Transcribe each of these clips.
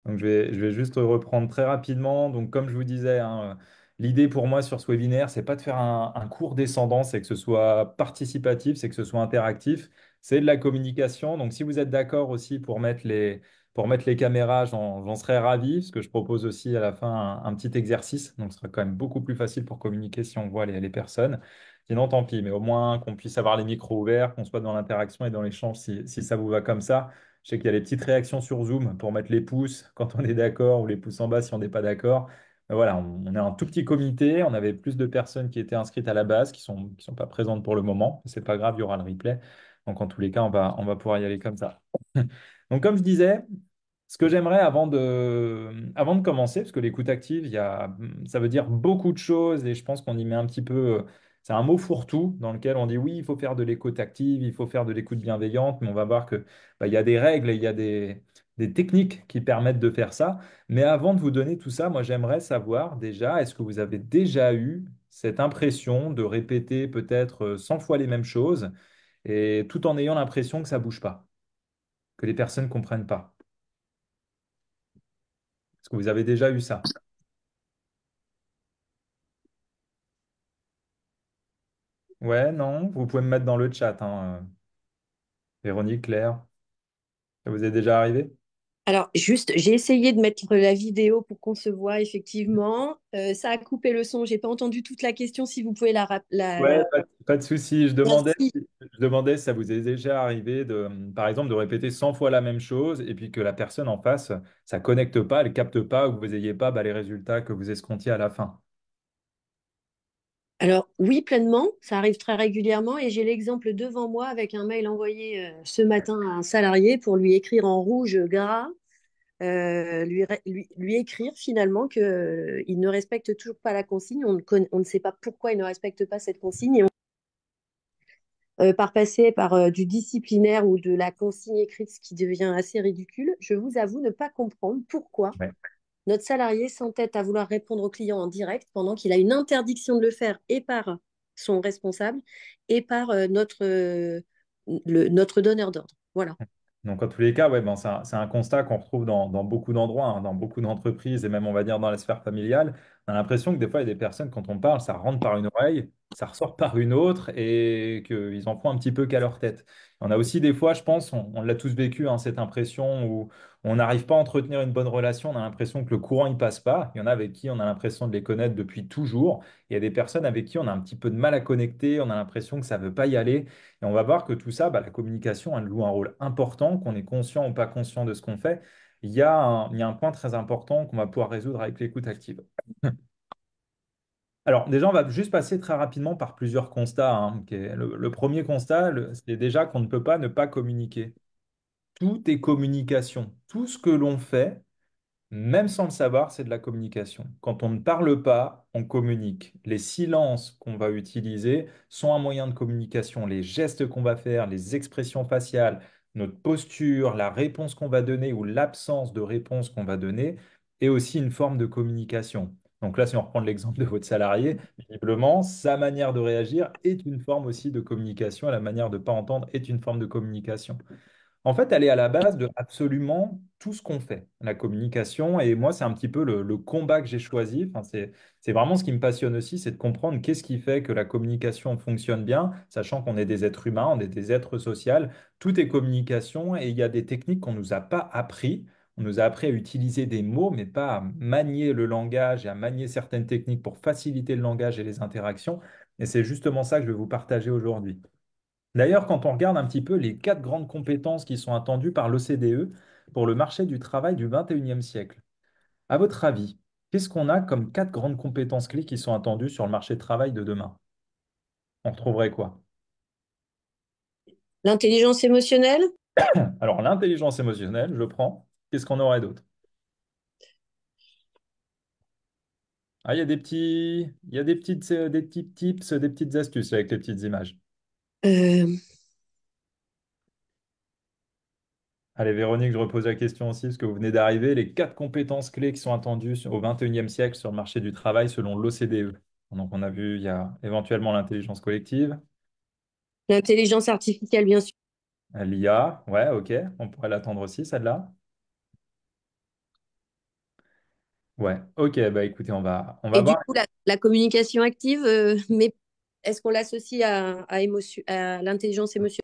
Donc, je vais juste reprendre très rapidement. Donc, comme je vous disais, hein, l'idée pour moi sur ce webinaire, c'est pas de faire un cours descendant, c'est que ce soit participatif, c'est que ce soit interactif. C'est de la communication. Donc, si vous êtes d'accord aussi pour mettre les caméras, j'en serais ravi, parce que je propose aussi à la fin un petit exercice. Donc, ce sera quand même beaucoup plus facile pour communiquer si on voit les personnes. Sinon, tant pis, mais au moins qu'on puisse avoir les micros ouverts, qu'on soit dans l'interaction et dans l'échange si ça vous va comme ça. Je sais qu'il y a les petites réactions sur Zoom pour mettre les pouces quand on est d'accord ou les pouces en bas si on n'est pas d'accord. Mais voilà, on est un tout petit comité. On avait plus de personnes qui étaient inscrites à la base, qui sont pas présentes pour le moment. C'est pas grave, il y aura le replay. Donc en tous les cas, on va pouvoir y aller comme ça. Donc comme je disais, ce que j'aimerais avant de commencer, parce que l'écoute active, ça veut dire beaucoup de choses et je pense qu'on y met un petit peu, c'est un mot fourre-tout dans lequel on dit oui, il faut faire de l'écoute active, il faut faire de l'écoute bienveillante, mais on va voir que il y a des règles et il y a des techniques qui permettent de faire ça. Mais avant de vous donner tout ça, moi j'aimerais savoir déjà, est-ce que vous avez déjà eu cette impression de répéter peut-être 100 fois les mêmes choses et tout en ayant l'impression que ça bouge pas, que les personnes comprennent pas? Est-ce que vous avez déjà eu ça? Ouais, non, vous pouvez me mettre dans le chat, hein, Véronique, Claire, ça vous est déjà arrivé? Alors, juste, j'ai essayé de mettre la vidéo pour qu'on se voit effectivement. Ça a coupé le son. J'ai pas entendu toute la question. Si vous pouvez Ouais, pas de souci. Je demandais, Merci. je demandais si ça vous est déjà arrivé par exemple, de répéter 100 fois la même chose et puis que la personne en face, ça connecte pas, elle capte pas ou que vous n'ayez pas les résultats que vous escomptiez à la fin. Alors, oui, pleinement. Ça arrive très régulièrement et j'ai l'exemple devant moi avec un mail envoyé ce matin à un salarié pour lui écrire en rouge gras, lui écrire finalement qu'il ne respecte toujours pas la consigne. On ne sait pas pourquoi il ne respecte pas cette consigne. Par passer par du disciplinaire ou de la consigne écrite, ce qui devient assez ridicule, je vous avoue ne pas comprendre pourquoi Ouais. notre salarié s'entête à vouloir répondre au client en direct pendant qu'il a une interdiction de le faire et par son responsable et par notre donneur d'ordre. Voilà. Donc, en tous les cas, ouais, ben, c'est un constat qu'on retrouve dans beaucoup d'endroits, hein, dans beaucoup d'entreprises et même, on va dire, dans la sphère familiale. On a l'impression que des fois, il y a des personnes, quand on parle, ça rentre par une oreille, ça ressort par une autre et qu'ils en font un petit peu qu'à leur tête. On a aussi des fois, je pense, on l'a tous vécu, hein, cette impression où on n'arrive pas à entretenir une bonne relation, on a l'impression que le courant, il passe pas. Il y en a avec qui on a l'impression de les connaître depuis toujours. Il y a des personnes avec qui on a un petit peu de mal à connecter, on a l'impression que ça veut pas y aller. Et on va voir que tout ça, la communication, elle joue un rôle important, qu'on est conscient ou pas conscient de ce qu'on fait. Il y a un point très important qu'on va pouvoir résoudre avec l'écoute active. Alors, déjà, on va juste passer très rapidement par plusieurs constats, hein, le premier constat, c'est déjà qu'on ne peut pas ne pas communiquer. Tout est communication. Tout ce que l'on fait, même sans le savoir, c'est de la communication. Quand on ne parle pas, on communique. Les silences qu'on va utiliser sont un moyen de communication. Les gestes qu'on va faire, les expressions faciales, notre posture, la réponse qu'on va donner ou l'absence de réponse qu'on va donner est aussi une forme de communication. Donc là, si on reprend l'exemple de votre salarié, visiblement, sa manière de réagir est une forme aussi de communication et la manière de ne pas entendre est une forme de communication. En fait, elle est à la base de absolument tout ce qu'on fait, la communication. Et moi, c'est un petit peu le combat que j'ai choisi. Enfin, c'est vraiment ce qui me passionne aussi, c'est de comprendre qu'est-ce qui fait que la communication fonctionne bien, sachant qu'on est des êtres humains, on est des êtres sociaux. Tout est communication et il y a des techniques qu'on ne nous a pas appris. On nous a appris à utiliser des mots, mais pas à manier le langage et à manier certaines techniques pour faciliter le langage et les interactions. Et c'est justement ça que je vais vous partager aujourd'hui. D'ailleurs, quand on regarde un petit peu les 4 grandes compétences qui sont attendues par l'OCDE pour le marché du travail du 21e siècle, à votre avis, qu'est-ce qu'on a comme 4 grandes compétences clés qui sont attendues sur le marché du travail de demain? On retrouverait quoi? L'intelligence émotionnelle. Alors, l'intelligence émotionnelle, je prends. Qu'est-ce qu'on aurait d'autre? Ah, il y a des petits tips, des petites astuces avec les petites images. Euh, Allez, Véronique, je repose la question aussi, parce que vous venez d'arriver. Les 4 compétences clés qui sont attendues au 21e siècle sur le marché du travail selon l'OCDE. Donc, on a vu, il y a éventuellement l'intelligence collective, L'intelligence artificielle, bien sûr. l'IA, ouais, ok, on pourrait l'attendre aussi, celle-là. Ouais, ok, bah écoutez, on va Et du voir. coup, la communication active, mais est-ce qu'on l'associe à l'intelligence émotionnelle?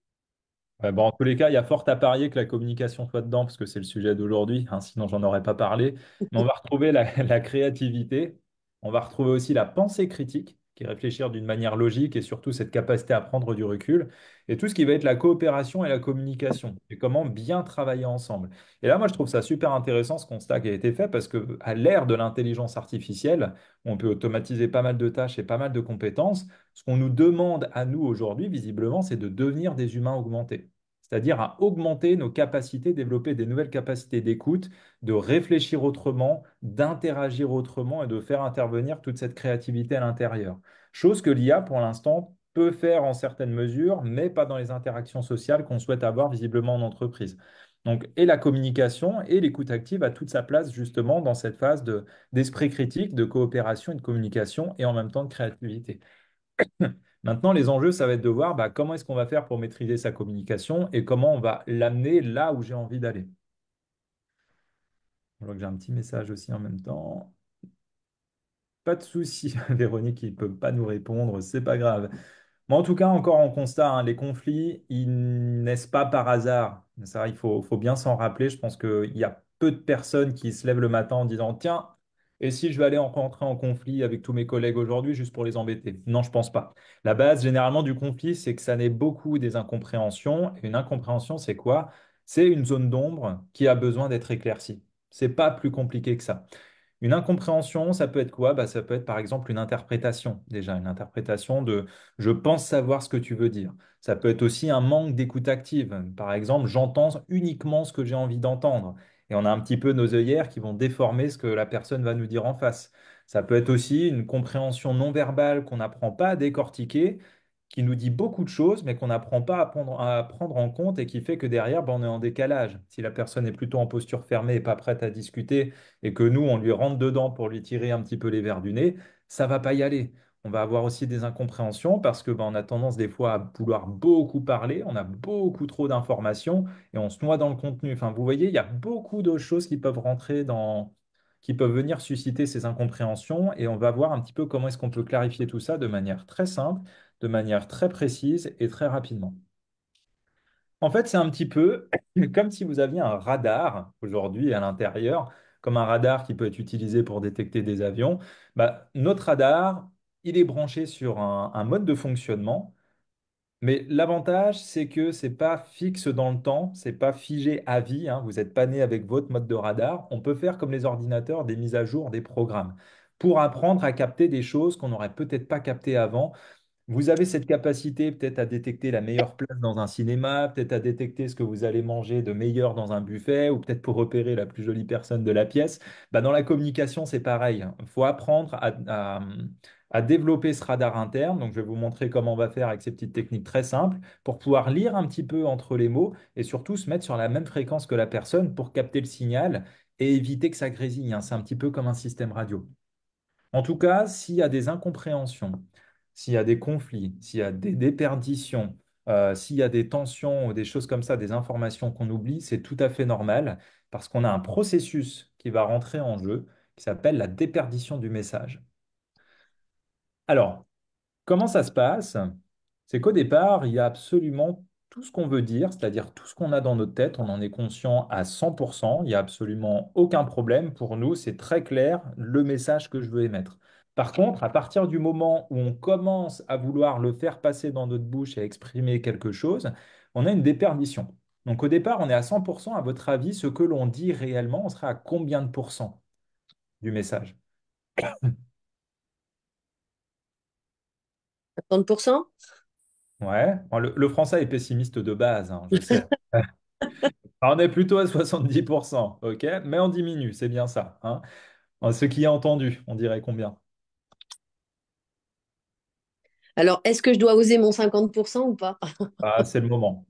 Ouais, bon, en tous les cas, il y a fort à parier que la communication soit dedans, parce que c'est le sujet d'aujourd'hui, hein, sinon j'en aurais pas parlé. Mais on va retrouver la, la créativité, on va retrouver aussi la pensée critique, qui est réfléchir d'une manière logique et surtout cette capacité à prendre du recul, et tout ce qui va être la coopération et la communication, et comment bien travailler ensemble. Et là, moi, je trouve ça super intéressant ce constat qui a été fait, parce que à l'ère de l'intelligence artificielle, on peut automatiser pas mal de tâches et pas mal de compétences. Ce qu'on nous demande à nous aujourd'hui, visiblement, c'est de devenir des humains augmentés, c'est-à-dire à augmenter nos capacités, développer des nouvelles capacités d'écoute, de réfléchir autrement, d'interagir autrement et de faire intervenir toute cette créativité à l'intérieur. Chose que l'IA, pour l'instant, peut faire en certaines mesures, mais pas dans les interactions sociales qu'on souhaite avoir visiblement en entreprise. Donc, et la communication et l'écoute active a toute sa place justement dans cette phase d'esprit critique, de coopération et de communication et en même temps de créativité. Maintenant, les enjeux, ça va être de voir bah, comment est-ce qu'on va faire pour maîtriser sa communication et comment on va l'amener là où j'ai envie d'aller. Je vois que j'ai un petit message aussi en même temps. Pas de souci, Véronique, il ne peut pas nous répondre, c'est pas grave. Mais en tout cas, encore en constat, hein, les conflits, ils naissent pas par hasard. Ça, il faut bien s'en rappeler. Je pense qu'il y a peu de personnes qui se lèvent le matin en disant, tiens, et si je vais aller rentrer en conflit avec tous mes collègues aujourd'hui juste pour les embêter? Non, je pense pas. La base, généralement, du conflit, c'est que ça naît beaucoup des incompréhensions. Et une incompréhension, c'est quoi? C'est une zone d'ombre qui a besoin d'être éclaircie. C'est pas plus compliqué que ça. Une incompréhension, ça peut être quoi? Bah, ça peut être par exemple une interprétation, déjà, une interprétation de je pense savoir ce que tu veux dire. Ça peut être aussi un manque d'écoute active. Par exemple, j'entends uniquement ce que j'ai envie d'entendre. Et on a un petit peu nos œillères qui vont déformer ce que la personne va nous dire en face. Ça peut être aussi une compréhension non verbale qu'on n'apprend pas à décortiquer, qui nous dit beaucoup de choses, mais qu'on n'apprend pas à prendre en compte et qui fait que derrière, ben, on est en décalage. Si la personne est plutôt en posture fermée et pas prête à discuter, et que nous, on lui rentre dedans pour lui tirer un petit peu les verres du nez, ça va pas y aller. On va avoir aussi des incompréhensions parce que ben, on a tendance des fois à vouloir beaucoup parler, on a beaucoup trop d'informations et on se noie dans le contenu. Enfin, vous voyez, il y a beaucoup de choses qui peuvent rentrer qui peuvent venir susciter ces incompréhensions et on va voir un petit peu comment est-ce qu'on peut clarifier tout ça de manière très simple, de manière très précise et très rapidement. En fait, c'est un petit peu comme si vous aviez un radar aujourd'hui à l'intérieur, comme un radar qui peut être utilisé pour détecter des avions. Bah, notre radar, il est branché sur un mode de fonctionnement, mais l'avantage, c'est que c'est pas fixe dans le temps, c'est pas figé à vie, hein. Vous n'êtes pas né avec votre mode de radar. On peut faire comme les ordinateurs, des mises à jour, des programmes, pour apprendre à capter des choses qu'on n'aurait peut-être pas captées avant. Vous avez cette capacité peut-être à détecter la meilleure place dans un cinéma, peut-être à détecter ce que vous allez manger de meilleur dans un buffet, ou peut-être pour repérer la plus jolie personne de la pièce. Bah, dans la communication, c'est pareil. Il faut apprendre à développer ce radar interne. Donc, je vais vous montrer comment on va faire avec ces petites techniques très simples pour pouvoir lire un petit peu entre les mots et surtout se mettre sur la même fréquence que la personne pour capter le signal et éviter que ça grésille, hein. C'est un petit peu comme un système radio. En tout cas, s'il y a des incompréhensions, s'il y a des conflits, s'il y a des déperditions, s'il y a des tensions ou des choses comme ça, des informations qu'on oublie, c'est tout à fait normal parce qu'on a un processus qui va rentrer en jeu qui s'appelle la déperdition du message. Alors, comment ça se passe? C'est qu'au départ, il y a absolument tout ce qu'on veut dire, c'est-à-dire tout ce qu'on a dans notre tête, on en est conscient à 100%, il n'y a absolument aucun problème. Pour nous, c'est très clair le message que je veux émettre. Par contre, à partir du moment où on commence à vouloir le faire passer dans notre bouche et exprimer quelque chose, on a une déperdition. Donc au départ, on est à 100%. À votre avis, ce que l'on dit réellement, on sera à combien de pourcents du message? 50%? Ouais, bon, le français est pessimiste de base, hein, je sais. Alors, on est plutôt à 70%, ok? Mais on diminue, c'est bien ça, hein. Ce qui est entendu, on dirait combien? Alors, est-ce que je dois oser mon 50% ou pas? Ah, c'est le moment.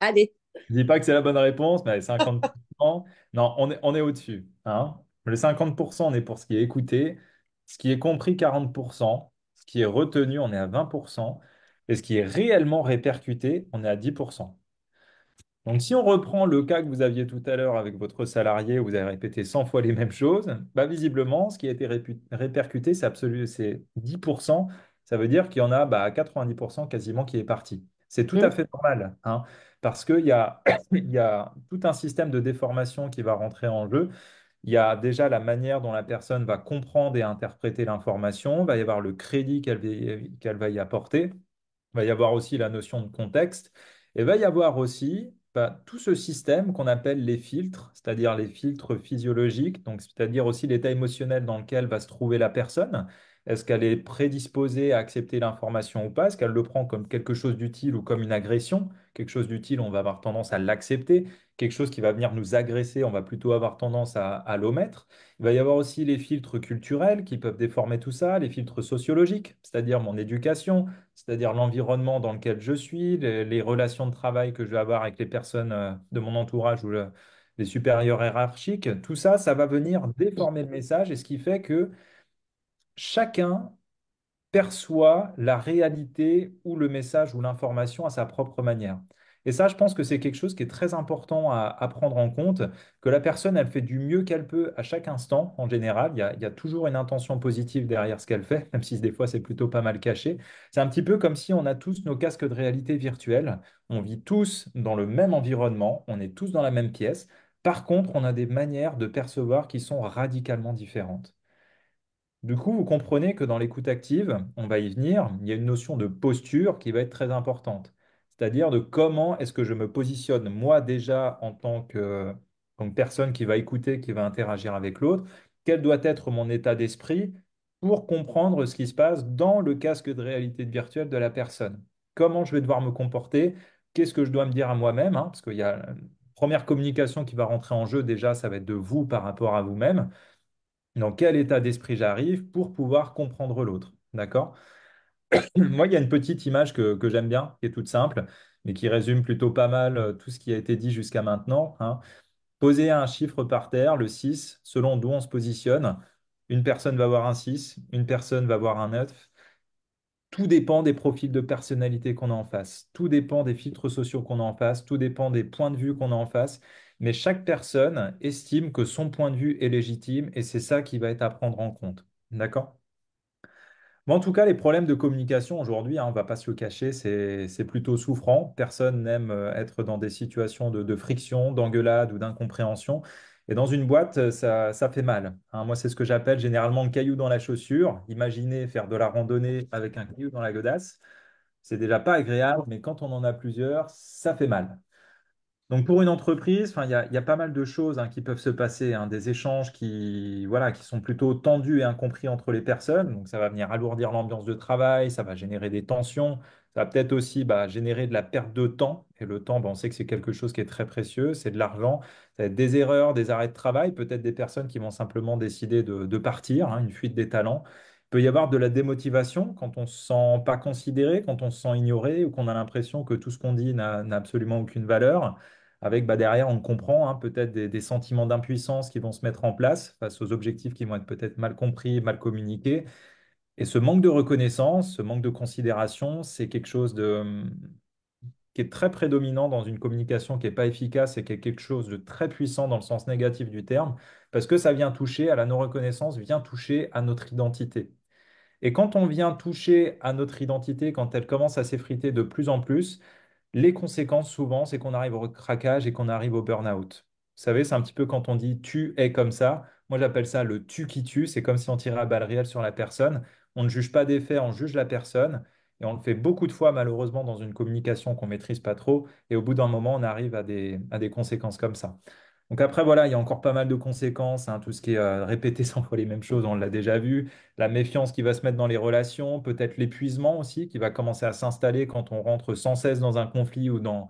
Allez. Je dis pas que c'est la bonne réponse, mais 50%, non, on est au-dessus, hein. Le 50%, on est pour ce qui est écouté, ce qui est compris 40%, ce qui est retenu, on est à 20%, et ce qui est réellement répercuté, on est à 10%. Donc, si on reprend le cas que vous aviez tout à l'heure avec votre salarié, où vous avez répété 100 fois les mêmes choses, bah, visiblement, ce qui a été répercuté, c'est 10%. Ça veut dire qu'il y en a 90% quasiment qui est parti. C'est tout à Mm. fait normal, hein, parce qu'il y a, il y a tout un système de déformation qui va rentrer en jeu. Il y a déjà la manière dont la personne va comprendre et interpréter l'information, il va y avoir le crédit qu'elle va y apporter. Il va y avoir aussi la notion de contexte. Et il va y avoir aussi tout ce système qu'on appelle les filtres, c'est-à-dire les filtres physiologiques, donc c'est-à-dire aussi l'état émotionnel dans lequel va se trouver la personne. Est-ce qu'elle est prédisposée à accepter l'information ou pas? Est-ce qu'elle le prend comme quelque chose d'utile ou comme une agression? Quelque chose d'utile, on va avoir tendance à l'accepter. Quelque chose qui va venir nous agresser, on va plutôt avoir tendance à l'omettre. Il va y avoir aussi les filtres culturels qui peuvent déformer tout ça, les filtres sociologiques, c'est-à-dire mon éducation, c'est-à-dire l'environnement dans lequel je suis, les relations de travail que je vais avoir avec les personnes de mon entourage ou les supérieurs hiérarchiques. Tout ça, ça va venir déformer le message et ce qui fait que chacun perçoit la réalité ou le message ou l'information à sa propre manière. Et ça, je pense que c'est quelque chose qui est très important à prendre en compte, que la personne, elle fait du mieux qu'elle peut à chaque instant, en général. Il y a toujours une intention positive derrière ce qu'elle fait, même si des fois c'est plutôt pas mal caché. C'est un petit peu comme si on a tous nos casques de réalité virtuelle. On vit tous dans le même environnement, on est tous dans la même pièce. Par contre, on a des manières de percevoir qui sont radicalement différentes. Du coup, vous comprenez que dans l'écoute active, on va y venir, il y a une notion de posture qui va être très importante. C'est-à-dire de comment est-ce que je me positionne moi déjà en tant que donc personne qui va écouter, qui va interagir avec l'autre, quel doit être mon état d'esprit pour comprendre ce qui se passe dans le casque de réalité virtuelle de la personne. Comment je vais devoir me comporter, qu'est-ce que je dois me dire à moi-même, hein, parce qu'il y a la première communication qui va rentrer en jeu déjà, ça va être de vous par rapport à vous-même dans quel état d'esprit j'arrive pour pouvoir comprendre l'autre. D'accord? Moi, il y a une petite image que j'aime bien, qui est toute simple, mais qui résume plutôt pas mal tout ce qui a été dit jusqu'à maintenant, hein. Poser un chiffre par terre, le 6, selon d'où on se positionne. Une personne va voir un 6, une personne va voir un 9. Tout dépend des profils de personnalité qu'on a en face. Tout dépend des filtres sociaux qu'on a en face. Tout dépend des points de vue qu'on a en face. Mais chaque personne estime que son point de vue est légitime et c'est ça qui va être à prendre en compte. D'accord? Bon, en tout cas, les problèmes de communication aujourd'hui, hein, on ne va pas se le cacher, c'est plutôt souffrant. Personne n'aime être dans des situations de friction, d'engueulade ou d'incompréhension. Et dans une boîte, ça fait mal, hein. Moi, c'est ce que j'appelle généralement le caillou dans la chaussure. Imaginez faire de la randonnée avec un caillou dans la godasse. C'est déjà pas agréable, mais quand on en a plusieurs, ça fait mal. Donc pour une entreprise, enfin, il y a pas mal de choses qui peuvent se passer, hein, des échanges voilà, qui sont plutôt tendus et incompris entre les personnes. Donc ça va venir alourdir l'ambiance de travail, ça va générer des tensions, ça va peut-être aussi générer de la perte de temps. Et le temps, on sait que c'est quelque chose qui est très précieux, c'est de l'argent, ça va être des erreurs, des arrêts de travail, peut-être des personnes qui vont simplement décider de partir, hein, une fuite des talents. Il peut y avoir de la démotivation quand on ne se sent pas considéré, quand on se sent ignoré ou qu'on a l'impression que tout ce qu'on dit n'a absolument aucune valeur avec derrière, on comprend peut-être des sentiments d'impuissance qui vont se mettre en place face aux objectifs qui vont être peut-être mal compris, mal communiqués. Et ce manque de reconnaissance, ce manque de considération, c'est quelque chose qui est très prédominant dans une communication qui n'est pas efficace et qui est quelque chose de très puissant dans le sens négatif du terme, parce que ça vient toucher à la non-reconnaissance, vient toucher à notre identité. Et quand on vient toucher à notre identité, quand elle commence à s'effriter de plus en plus, les conséquences, souvent, c'est qu'on arrive au craquage et qu'on arrive au burn-out. Vous savez, c'est un petit peu quand on dit tu es comme ça. Moi, j'appelle ça le tu qui tue. C'est comme si on tirait à balles réelles sur la personne. On ne juge pas des faits, on juge la personne. Et on le fait beaucoup de fois, malheureusement, dans une communication qu'on maîtrise pas trop. Et au bout d'un moment, on arrive à des conséquences comme ça. Donc après, voilà, il y a encore pas mal de conséquences, hein, tout ce qui est répéter 100 fois les mêmes choses, on l'a déjà vu. La méfiance qui va se mettre dans les relations, peut-être l'épuisement aussi, qui va commencer à s'installer quand on rentre sans cesse dans un conflit ou dans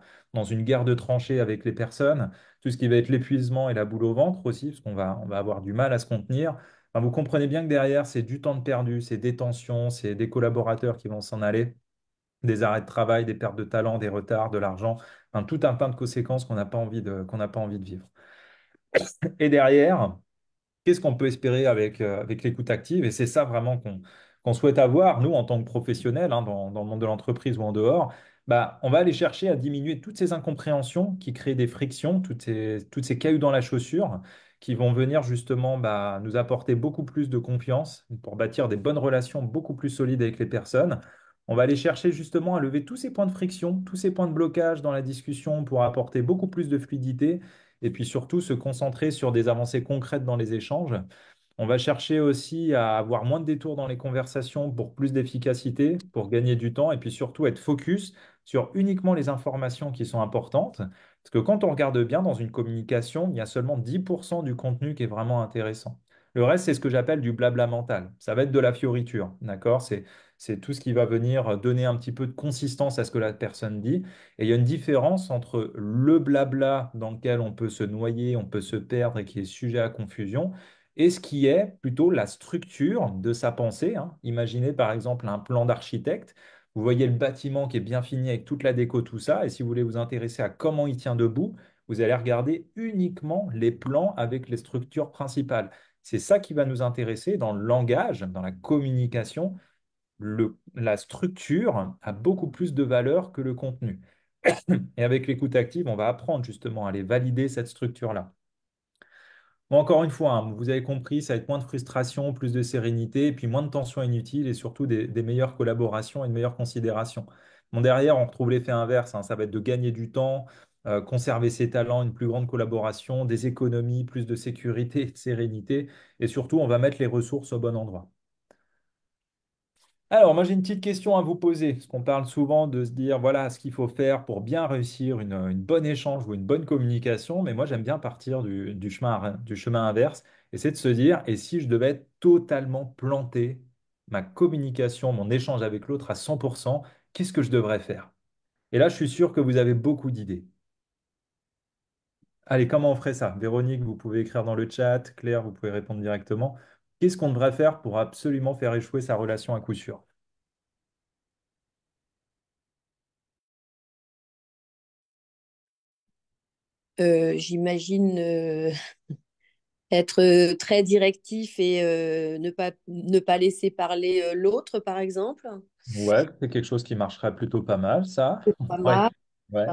une guerre de tranchées avec les personnes. Tout ce qui va être l'épuisement et la boule au ventre aussi, parce on va avoir du mal à se contenir. Enfin, vous comprenez bien que derrière, c'est du temps de perdu, c'est des tensions, c'est des collaborateurs qui vont s'en aller, des arrêts de travail, des pertes de talent, des retards, de l'argent, enfin, tout un tas de conséquences qu'on n'a pas envie de vivre. Et derrière, qu'est-ce qu'on peut espérer avec l'écoute active? Et c'est ça vraiment qu'on souhaite avoir, nous, en tant que professionnels, dans le monde de l'entreprise ou en dehors. Bah, on va aller chercher à diminuer toutes ces incompréhensions qui créent des frictions, toutes ces cailloux dans la chaussure, qui vont venir justement bah, nous apporter beaucoup plus de confiance pour bâtir des bonnes relations beaucoup plus solides avec les personnes. On va aller chercher justement à lever tous ces points de friction, tous ces points de blocage dans la discussion pour apporter beaucoup plus de fluidité et puis surtout se concentrer sur des avancées concrètes dans les échanges. On va chercher aussi à avoir moins de détours dans les conversations pour plus d'efficacité, pour gagner du temps et puis surtout être focus sur uniquement les informations qui sont importantes. Parce que quand on regarde bien dans une communication, il y a seulement 10% du contenu qui est vraiment intéressant. Le reste, c'est ce que j'appelle du blabla mental. Ça va être de la fioriture, d'accord? C'est tout ce qui va venir donner un petit peu de consistance à ce que la personne dit. Et il y a une différence entre le blabla dans lequel on peut se noyer, on peut se perdre et qui est sujet à confusion et ce qui est plutôt la structure de sa pensée, hein. Imaginez par exemple un plan d'architecte. Vous voyez le bâtiment qui est bien fini avec toute la déco, tout ça. Et si vous voulez vous intéresser à comment il tient debout, vous allez regarder uniquement les plans avec les structures principales. C'est ça qui va nous intéresser dans le langage, dans la communication. La structure a beaucoup plus de valeur que le contenu. Et avec l'écoute active, on va apprendre justement à aller valider cette structure-là. Bon, encore une fois, hein, vous avez compris, ça va être moins de frustration, plus de sérénité, et puis moins de tensions inutiles et surtout des meilleures collaborations et de meilleures considérations. Bon, derrière, on retrouve l'effet inverse, hein, ça va être de gagner du temps, conserver ses talents, une plus grande collaboration, des économies, plus de sécurité, de sérénité, et surtout, on va mettre les ressources au bon endroit. Alors, moi, j'ai une petite question à vous poser, parce qu'on parle souvent de se dire, voilà, ce qu'il faut faire pour bien réussir une bonne échange ou une bonne communication, mais moi, j'aime bien partir du chemin inverse, et c'est de se dire, et si je devais être totalement planté ma communication, mon échange avec l'autre à 100%, qu'est-ce que je devrais faire? Et là, je suis sûr que vous avez beaucoup d'idées. Allez, comment on ferait ça? Véronique, vous pouvez écrire dans le chat, Claire, vous pouvez répondre directement. Qu'est-ce qu'on devrait faire pour absolument faire échouer sa relation à coup sûr? J'imagine être très directif et ne pas laisser parler l'autre, par exemple. Ouais, c'est quelque chose qui marcherait plutôt pas mal, ça. C'est pas Ouais. mal. Ouais.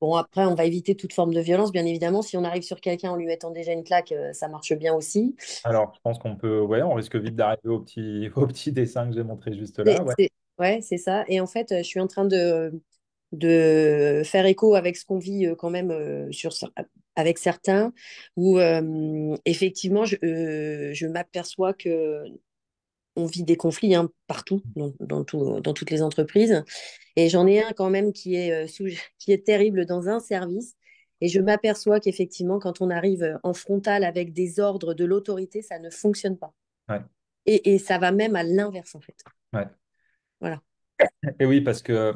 Bon, après, on va éviter toute forme de violence, bien évidemment. Si on arrive sur quelqu'un en lui mettant déjà une claque, ça marche bien aussi. Alors, je pense qu'on peut, ouais, on risque vite d'arriver au petit dessin que j'ai montré juste C'est, là. Ouais. c'est- ouais, c'est ça. Et en fait, je suis en train de faire écho avec ce qu'on vit quand même avec certains, où effectivement, je m'aperçois que on vit des conflits hein, partout, dans toutes les entreprises. Et j'en ai un quand même qui est terrible dans un service. Et je m'aperçois qu'effectivement, quand on arrive en frontal avec des ordres de l'autorité, ça ne fonctionne pas. Ouais. Et ça va même à l'inverse, en fait. Ouais. Voilà. Et oui, parce que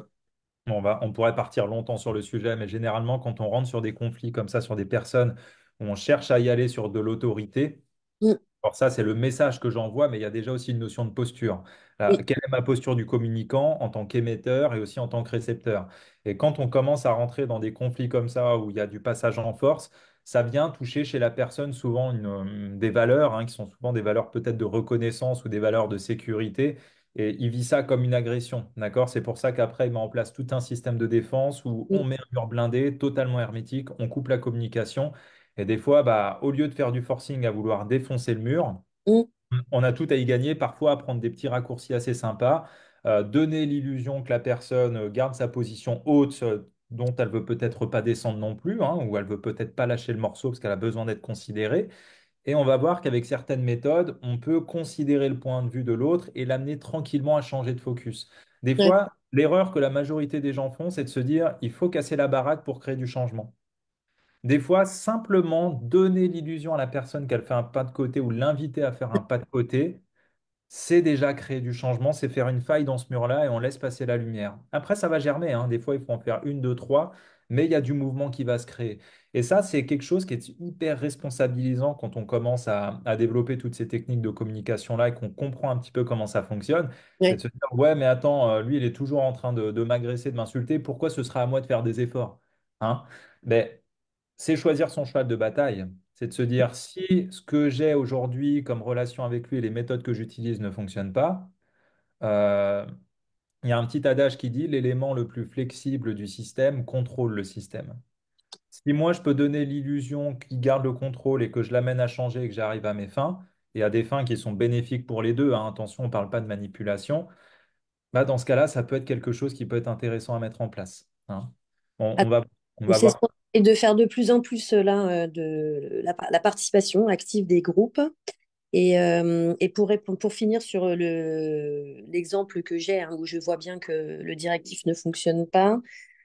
bon, on pourrait partir longtemps sur le sujet, mais généralement, quand on rentre sur des conflits comme ça, sur des personnes où on cherche à y aller sur de l'autorité, Mm, alors ça, c'est le message que j'envoie, mais il y a déjà aussi une notion de posture. oui, Quelle est ma posture du communicant en tant qu'émetteur et aussi en tant que récepteur? Et quand on commence à rentrer dans des conflits comme ça, où il y a du passage en force, ça vient toucher chez la personne souvent des valeurs, hein, qui sont souvent des valeurs peut-être de reconnaissance ou des valeurs de sécurité. Et il vit ça comme une agression, d'accord? C'est pour ça qu'après, il met en place tout un système de défense où mm, on met un mur blindé, totalement hermétique, on coupe la communication. Et des fois, bah, au lieu de faire du forcing à vouloir défoncer le mur, mm, on a tout à y gagner, parfois à prendre des petits raccourcis assez sympas, donner l'illusion que la personne garde sa position haute, dont elle veut peut-être pas descendre non plus, hein, ou elle veut peut-être pas lâcher le morceau parce qu'elle a besoin d'être considérée. Et on va voir qu'avec certaines méthodes, on peut considérer le point de vue de l'autre et l'amener tranquillement à changer de focus. Des ouais, fois, l'erreur que la majorité des gens font, c'est de se dire, il faut casser la baraque pour créer du changement. Des fois, simplement donner l'illusion à la personne qu'elle fait un pas de côté ou l'inviter à faire un pas de côté, c'est déjà créer du changement, c'est faire une faille dans ce mur-là et on laisse passer la lumière. Après, ça va germer, hein. Des fois, il faut en faire une, deux, trois, mais il y a du mouvement qui va se créer. Et ça, c'est quelque chose qui est hyper responsabilisant quand on commence à développer toutes ces techniques de communication-là et qu'on comprend un petit peu comment ça fonctionne. C'est ouais, de se dire, ouais, mais attends, lui, il est toujours en train de m'agresser, de m'insulter, pourquoi ce sera à moi de faire des efforts? Hein? Ben, c'est choisir son cheval de bataille. C'est de se dire, si ce que j'ai aujourd'hui comme relation avec lui et les méthodes que j'utilise ne fonctionnent pas, euh, il y a un petit adage qui dit l'élément le plus flexible du système contrôle le système. Si moi, je peux donner l'illusion qu'il garde le contrôle et que je l'amène à changer et que j'arrive à mes fins, et à des fins qui sont bénéfiques pour les deux, hein, attention, on ne parle pas de manipulation, bah, dans ce cas-là, ça peut être quelque chose qui peut être intéressant à mettre en place, hein. On va C'est ce voir. qu'on essaie de faire de plus en plus là, de la participation active des groupes. Et pour finir sur l'exemple que j'ai, hein, où je vois bien que le directif ne fonctionne pas,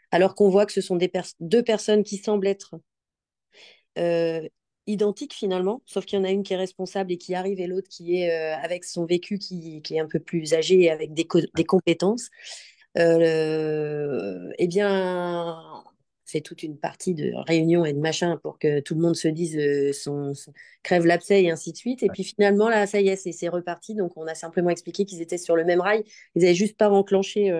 alors qu'on voit que ce sont deux personnes qui semblent être euh, identiques finalement, sauf qu'il y en a une qui est responsable et qui arrive et l'autre qui est avec son vécu qui est un peu plus âgé et avec des compétences. Eh bien, c'est toute une partie de réunion et de machin pour que tout le monde se dise crève l'abcès et ainsi de suite. Et puis finalement, là, ça y est, c'est reparti. Donc, on a simplement expliqué qu'ils étaient sur le même rail. Ils n'avaient juste pas enclenché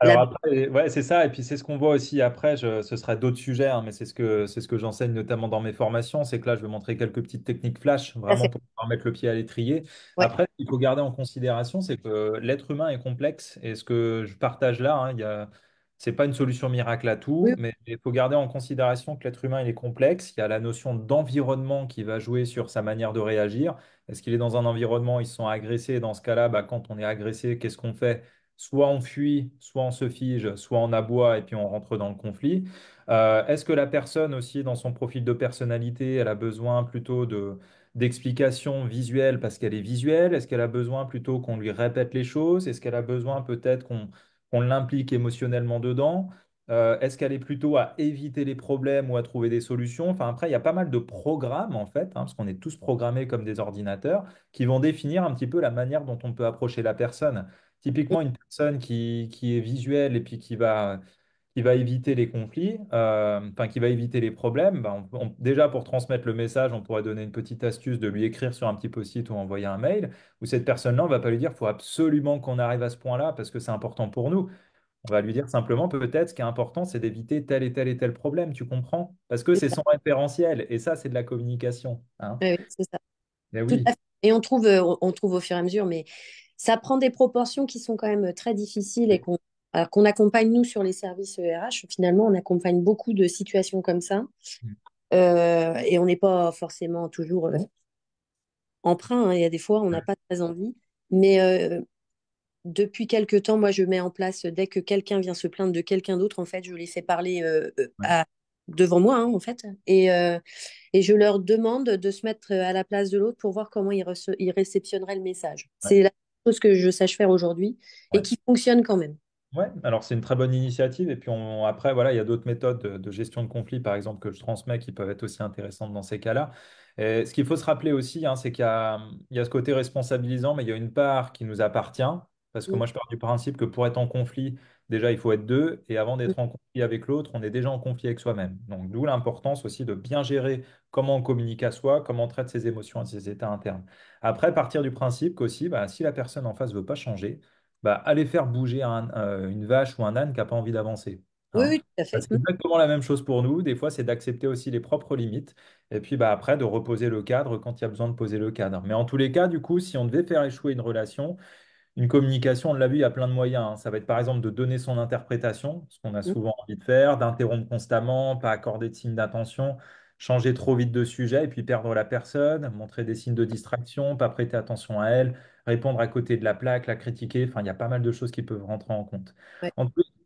Alors la. après, ouais, c'est ça. Et puis c'est ce qu'on voit aussi après. Ce sera d'autres sujets, hein, mais c'est ce que j'enseigne notamment dans mes formations. C'est que là, je vais montrer quelques petites techniques flash, vraiment pour pouvoir mettre le pied à l'étrier. Ouais. Après, ce qu'il faut garder en considération, c'est que l'être humain est complexe. Et ce que je partage là, hein, c'est pas une solution miracle à Oui, tout, mais il faut garder en considération que l'être humain, il est complexe. Il y a la notion d'environnement qui va jouer sur sa manière de réagir. Est-ce qu'il est dans un environnement, ils se sont agressés? Dans ce cas-là, bah, quand on est agressé, qu'est-ce qu'on fait? Soit on fuit, soit on se fige, soit on aboie et puis on rentre dans le conflit. Est-ce que la personne aussi, dans son profil de personnalité, elle a besoin plutôt d'explications visuelles parce qu'elle est visuelle? Est-ce qu'elle a besoin plutôt qu'on lui répète les choses? Est-ce qu'elle a besoin peut-être qu'on l'implique émotionnellement dedans? Est-ce qu'elle est plutôt à éviter les problèmes ou à trouver des solutions? Enfin, après, il y a pas mal de programmes, en fait, hein, parce qu'on est tous programmés comme des ordinateurs, qui vont définir un petit peu la manière dont on peut approcher la personne. Typiquement, une personne qui est visuelle et puis qui va éviter les conflits, enfin qui va éviter les problèmes, bah, déjà pour transmettre le message, on pourrait donner une petite astuce de lui écrire sur un petit post-it ou envoyer un mail, où cette personne-là, on va pas lui dire, il faut absolument qu'on arrive à ce point-là parce que c'est important pour nous. On va lui dire simplement, peut-être, ce qui est important, c'est d'éviter tel et tel et tel problème, tu comprends? Parce que c'est c'est ça. son référentiel, et ça, c'est de la communication, hein. Oui, oui, c'est ça. Mais Tout à oui. fait. Et on trouve au fur et à mesure, mais ça prend des proportions qui sont quand même très difficiles et alors qu'on accompagne nous sur les services RH. Finalement, on accompagne beaucoup de situations comme ça. Et on n'est pas forcément toujours emprunt, hein. Il y a des fois, on n'a pas très envie. Mais depuis quelque temps, moi, je mets en place, dès que quelqu'un vient se plaindre de quelqu'un d'autre, en fait, je les fais parler Ouais, devant moi, hein, en fait. Et je leur demande de se mettre à la place de l'autre pour voir comment ils réceptionneraient le message. ouais, C'est la chose que je sache faire aujourd'hui et ouais. qui fonctionne quand même. Ouais, alors c'est une très bonne initiative. Et puis après, voilà, il y a d'autres méthodes de gestion de conflit, par exemple, que je transmets qui peuvent être aussi intéressantes dans ces cas-là. Et ce qu'il faut se rappeler aussi, hein, c'est il y a ce côté responsabilisant, mais il y a une part qui nous appartient. Parce que Mm, moi, je pars du principe que pour être en conflit, déjà, il faut être deux. Et avant mm. d'être en conflit avec l'autre, on est déjà en conflit avec soi-même. Donc, d'où l'importance aussi de bien gérer comment on communique à soi, comment on traite ses émotions et ses états internes. Après, partir du principe qu'aussi, bah, si la personne en face ne veut pas changer, bah, aller faire bouger une vache ou un âne qui n'a pas envie d'avancer, Oui, hein. oui, tout à Bah, fait. c'est exactement la même chose pour nous. Des fois, c'est d'accepter aussi les propres limites et puis bah, après de reposer le cadre quand il y a besoin de poser le cadre. Mais en tous les cas, du coup, si on devait faire échouer une relation, une communication, on l'a vu, il y a plein de moyens, hein. Ça va être par exemple de donner son interprétation, ce qu'on a Mm, souvent envie de faire, d'interrompre constamment, pas accorder de signes d'attention, changer trop vite de sujet et puis perdre la personne, montrer des signes de distraction, pas prêter attention à elle, répondre à côté de la plaque, la critiquer. Enfin, il y a pas mal de choses qui peuvent rentrer en compte. ouais.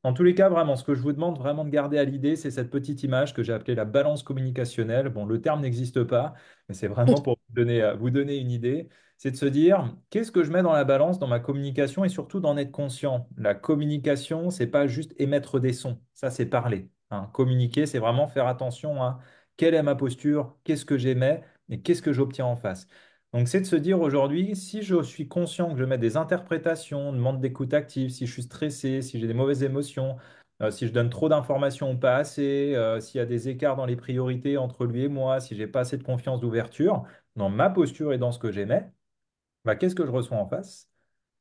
En tous les cas, vraiment, ce que je vous demande vraiment de garder à l'idée, c'est cette petite image que j'ai appelée la balance communicationnelle. Bon, le terme n'existe pas, mais c'est vraiment pour vous donner une idée. C'est de se dire, qu'est-ce que je mets dans la balance dans ma communication et surtout d'en être conscient. La communication, c'est pas juste émettre des sons, ça c'est parler, hein. Communiquer, c'est vraiment faire attention à quelle est ma posture, qu'est-ce que j'émets et qu'est-ce que j'obtiens en face. Donc c'est de se dire aujourd'hui, si je suis conscient que je mets des interprétations, demande d'écoute active, si je suis stressé, si j'ai des mauvaises émotions, si je donne trop d'informations ou pas assez, s'il y a des écarts dans les priorités entre lui et moi, si j'ai pas assez de confiance, d'ouverture dans ma posture et dans ce que j'émets, bah, qu'est-ce que je reçois en face?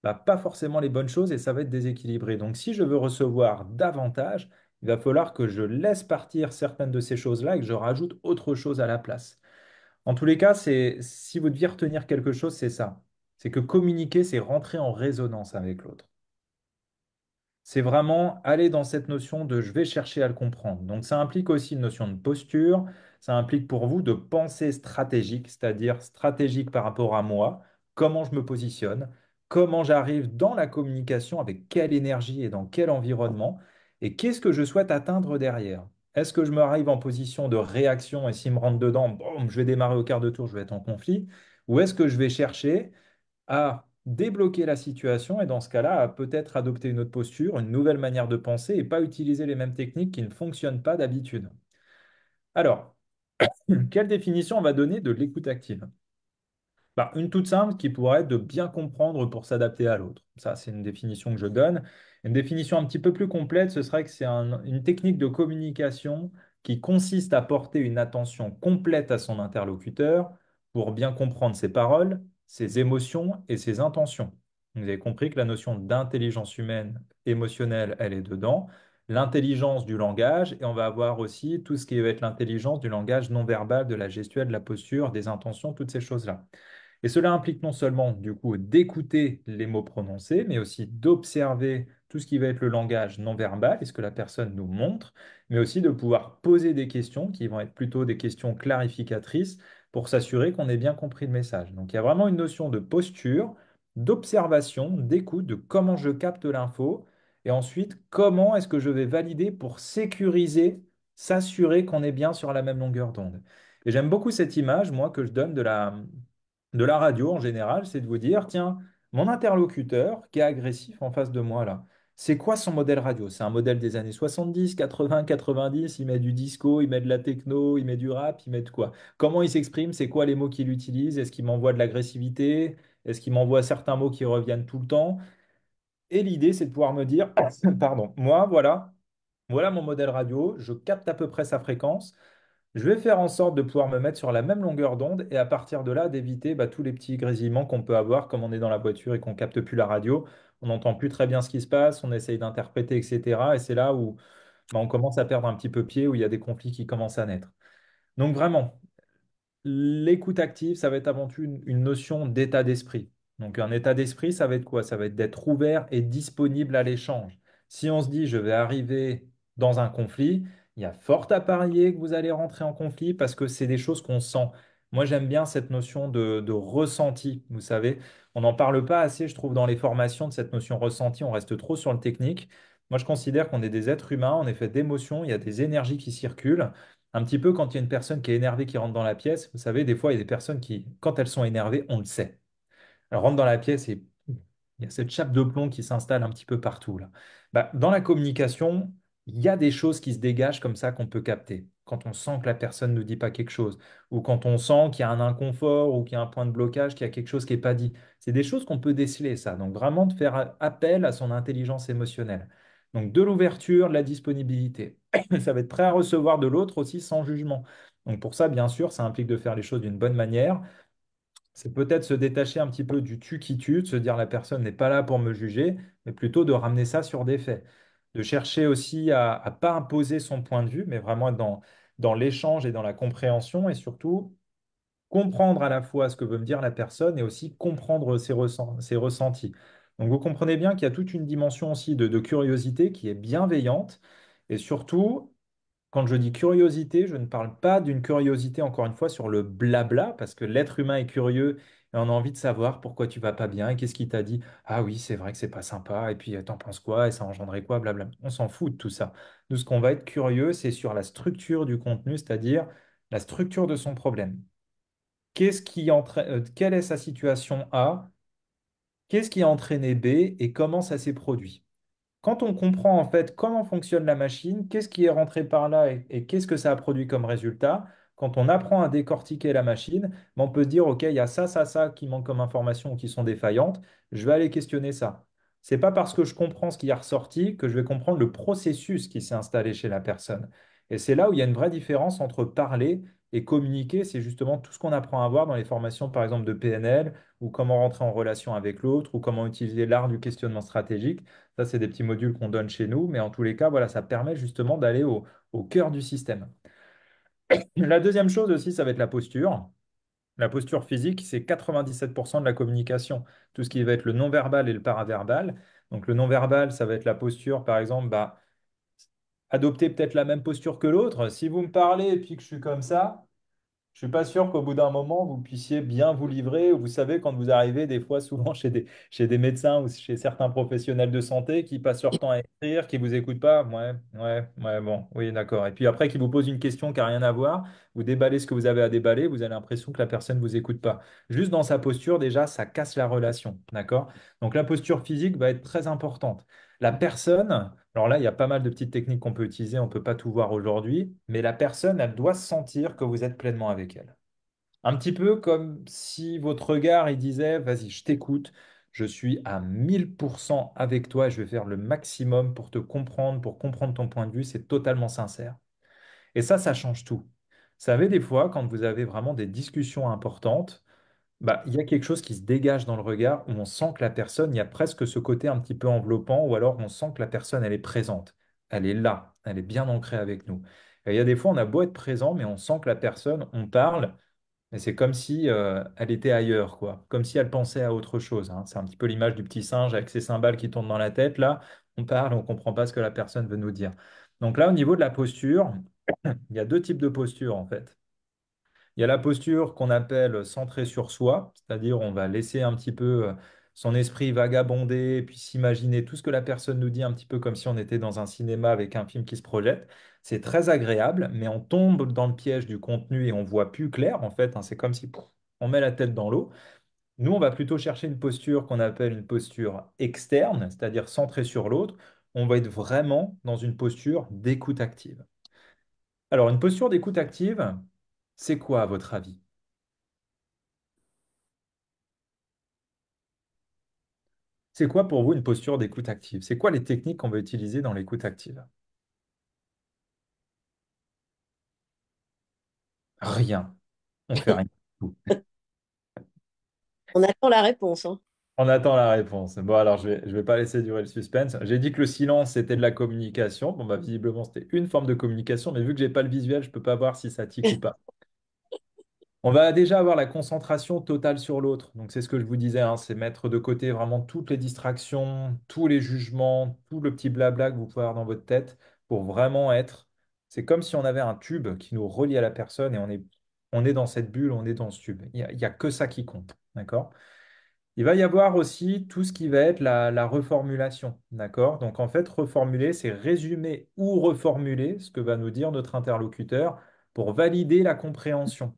Bah, pas forcément les bonnes choses et ça va être déséquilibré. Donc, si je veux recevoir davantage, il va falloir que je laisse partir certaines de ces choses-là et que je rajoute autre chose à la place. En tous les cas, si vous deviez retenir quelque chose, c'est ça. C'est que communiquer, c'est rentrer en résonance avec l'autre. C'est vraiment aller dans cette notion de je vais chercher à le comprendre. Donc ça implique aussi une notion de posture, ça implique pour vous de pensée stratégique, c'est-à-dire stratégique par rapport à moi, comment je me positionne, comment j'arrive dans la communication, avec quelle énergie et dans quel environnement, et qu'est-ce que je souhaite atteindre derrière. Est-ce que je me arrive en position de réaction et s'il me rentre dedans, boum, je vais démarrer au quart de tour, je vais être en conflit, ou est-ce que je vais chercher à débloquer la situation et dans ce cas-là, à peut-être adopter une autre posture, une nouvelle manière de penser et pas utiliser les mêmes techniques qui ne fonctionnent pas d'habitude. Alors, quelle définition on va donner de l'écoute active? Bah, une toute simple qui pourrait être de bien comprendre pour s'adapter à l'autre. Ça, c'est une définition que je donne. Une définition un petit peu plus complète, ce serait que c'est une technique de communication qui consiste à porter une attention complète à son interlocuteur pour bien comprendre ses paroles, ses émotions et ses intentions. Vous avez compris que la notion d'intelligence humaine émotionnelle, elle est dedans. L'intelligence du langage, et on va avoir aussi tout ce qui va être l'intelligence du langage non verbal, de la gestuelle, de la posture, des intentions, toutes ces choses-là. Et cela implique non seulement, du coup, d'écouter les mots prononcés, mais aussi d'observer tout ce qui va être le langage non verbal et ce que la personne nous montre, mais aussi de pouvoir poser des questions qui vont être plutôt des questions clarificatrices pour s'assurer qu'on ait bien compris le message. Donc il y a vraiment une notion de posture, d'observation, d'écoute, de comment je capte l'info, et ensuite comment est-ce que je vais valider pour sécuriser, s'assurer qu'on est bien sur la même longueur d'onde. Et j'aime beaucoup cette image, moi, que je donne de la radio en général, c'est de vous dire, tiens, mon interlocuteur qui est agressif en face de moi là, c'est quoi son modèle radio? C'est un modèle des années 70, 80, 90, il met du disco, il met de la techno, il met du rap, il met de quoi? Comment il s'exprime? C'est quoi les mots qu'il utilise? Est-ce qu'il m'envoie de l'agressivité? Est-ce qu'il m'envoie certains mots qui reviennent tout le temps? Et l'idée, c'est de pouvoir me dire, pardon, moi, voilà mon modèle radio, je capte à peu près sa fréquence. Je vais faire en sorte de pouvoir me mettre sur la même longueur d'onde et à partir de là, d'éviter tous les petits grésillements qu'on peut avoir comme on est dans la voiture et qu'on capte plus la radio. On n'entend plus très bien ce qui se passe, on essaye d'interpréter, etc. Et c'est là où on commence à perdre un petit peu pied, où il y a des conflits qui commencent à naître. Donc vraiment, l'écoute active, ça va être avant tout une notion d'état d'esprit. Donc un état d'esprit, ça va être quoi? Ça va être d'être ouvert et disponible à l'échange. Si on se dit, je vais arriver dans un conflit, il y a fort à parier que vous allez rentrer en conflit parce que c'est des choses qu'on sent. Moi, j'aime bien cette notion de ressenti. Vous savez, on n'en parle pas assez, je trouve, dans les formations de cette notion ressenti. On reste trop sur le technique. Moi, je considère qu'on est des êtres humains, on est fait d'émotions, il y a des énergies qui circulent. Un petit peu quand il y a une personne qui est énervée qui rentre dans la pièce, vous savez, des fois, il y a des personnes qui, quand elles sont énervées, on le sait. Elles rentrent dans la pièce et il y a cette chape de plomb qui s'installe un petit peu partout là. Dans la communication, il y a des choses qui se dégagent comme ça qu'on peut capter. Quand on sent que la personne ne dit pas quelque chose, ou quand on sent qu'il y a un inconfort, ou qu'il y a un point de blocage, qu'il y a quelque chose qui n'est pas dit. C'est des choses qu'on peut déceler, ça. Donc vraiment de faire appel à son intelligence émotionnelle. Donc de l'ouverture, de la disponibilité. Ça va être prêt à recevoir de l'autre aussi sans jugement. Donc pour ça, bien sûr, ça implique de faire les choses d'une bonne manière. C'est peut-être se détacher un petit peu du tu qui tue, de se dire la personne n'est pas là pour me juger, mais plutôt de ramener ça sur des faits. De chercher aussi à ne pas imposer son point de vue, mais vraiment être dans l'échange et dans la compréhension et surtout comprendre à la fois ce que veut me dire la personne et aussi comprendre ses ressentis. Donc vous comprenez bien qu'il y a toute une dimension aussi de curiosité qui est bienveillante et surtout quand je dis curiosité, je ne parle pas d'une curiosité, encore une fois, sur le blabla, parce que l'être humain est curieux et on a envie de savoir pourquoi tu vas pas bien et qu'est-ce qu'il t'a dit. Ah oui, c'est vrai que c'est pas sympa, et puis t'en penses quoi, et ça engendrait quoi, blabla. On s'en fout de tout ça. Nous, ce qu'on va être curieux, c'est sur la structure du contenu, c'est-à-dire la structure de son problème. Quelle est sa situation A? Qu'est-ce qui a entraîné B et comment ça s'est produit? Quand on comprend en fait comment fonctionne la machine, qu'est-ce qui est rentré par là et qu'est-ce que ça a produit comme résultat, quand on apprend à décortiquer la machine, on peut se dire, OK, il y a ça, ça, ça qui manque comme information ou qui sont défaillantes, je vais aller questionner ça. C'est pas parce que je comprends ce qui est ressorti que je vais comprendre le processus qui s'est installé chez la personne. Et c'est là où il y a une vraie différence entre parler et communiquer. C'est justement tout ce qu'on apprend à voir dans les formations, par exemple, de PNL, ou comment rentrer en relation avec l'autre, ou comment utiliser l'art du questionnement stratégique. Ça, c'est des petits modules qu'on donne chez nous, mais en tous les cas, voilà, ça permet justement d'aller au cœur du système. La deuxième chose aussi, ça va être la posture. La posture physique, c'est 97% de la communication. Tout ce qui va être le non-verbal et le paraverbal. Donc le non-verbal, ça va être la posture, par exemple, bah, adopter peut-être la même posture que l'autre. Si vous me parlez et puis que je suis comme ça, je suis pas sûr qu'au bout d'un moment, vous puissiez bien vous livrer. Vous savez, quand vous arrivez des fois, souvent chez des médecins ou chez certains professionnels de santé qui passent leur temps à écrire, qui vous écoutent pas. Ouais, ouais, ouais, bon, oui, d'accord. Et puis après, qui vous posent une question qui n'a rien à voir, vous déballez ce que vous avez à déballer, vous avez l'impression que la personne ne vous écoute pas. Juste dans sa posture, déjà, ça casse la relation. D'accord? Donc la posture physique va être très importante. La personne, alors là, il y a pas mal de petites techniques qu'on peut utiliser, on ne peut pas tout voir aujourd'hui, mais la personne, elle doit sentir que vous êtes pleinement avec elle. Un petit peu comme si votre regard, il disait, vas-y, je t'écoute, je suis à 1000% avec toi et je vais faire le maximum pour te comprendre, pour comprendre ton point de vue, c'est totalement sincère. Et ça change tout. Vous savez, des fois, quand vous avez vraiment des discussions importantes, bah, il y a quelque chose qui se dégage dans le regard où on sent que la personne, il y a presque ce côté un petit peu enveloppant, ou alors on sent que la personne, elle est présente, elle est là, elle est bien ancrée avec nous. Et il y a des fois, on a beau être présent, mais on sent que la personne, on parle, mais c'est comme si elle était ailleurs, quoi, comme si elle pensait à autre chose, hein. C'est un petit peu l'image du petit singe avec ses cymbales qui tournent dans la tête. Là, on parle, on ne comprend pas ce que la personne veut nous dire. Donc là, au niveau de la posture, il y a deux types de postures, en fait. Il y a la posture qu'on appelle centrée sur soi, c'est-à-dire on va laisser un petit peu son esprit vagabonder et puis s'imaginer tout ce que la personne nous dit un petit peu comme si on était dans un cinéma avec un film qui se projette. C'est très agréable, mais on tombe dans le piège du contenu et on voit plus clair en fait, hein. C'est comme si pouf, on met la tête dans l'eau. Nous, on va plutôt chercher une posture qu'on appelle une posture externe, c'est-à-dire centrée sur l'autre. On va être vraiment dans une posture d'écoute active. Alors, une posture d'écoute active, c'est quoi à votre avis? C'est quoi pour vous une posture d'écoute active? C'est quoi les techniques qu'on va utiliser dans l'écoute active? Rien. On fait rien du tout. On attend la réponse, hein. On attend la réponse. Bon, alors je vais pas laisser durer le suspense. J'ai dit que le silence, c'était de la communication. Bon, bah, visiblement, c'était une forme de communication, mais vu que j'ai pas le visuel, je peux pas voir si ça tique ou pas. On va déjà avoir la concentration totale sur l'autre. Donc, c'est ce que je vous disais, hein, c'est mettre de côté vraiment toutes les distractions, tous les jugements, tout le petit blabla que vous pouvez avoir dans votre tête pour vraiment être. C'est comme si on avait un tube qui nous relie à la personne et on est dans cette bulle, on est dans ce tube. Il y a que ça qui compte. D'accord? Il va y avoir aussi tout ce qui va être la reformulation. D'accord? Donc, en fait, reformuler, c'est résumer ou reformuler ce que va nous dire notre interlocuteur pour valider la compréhension.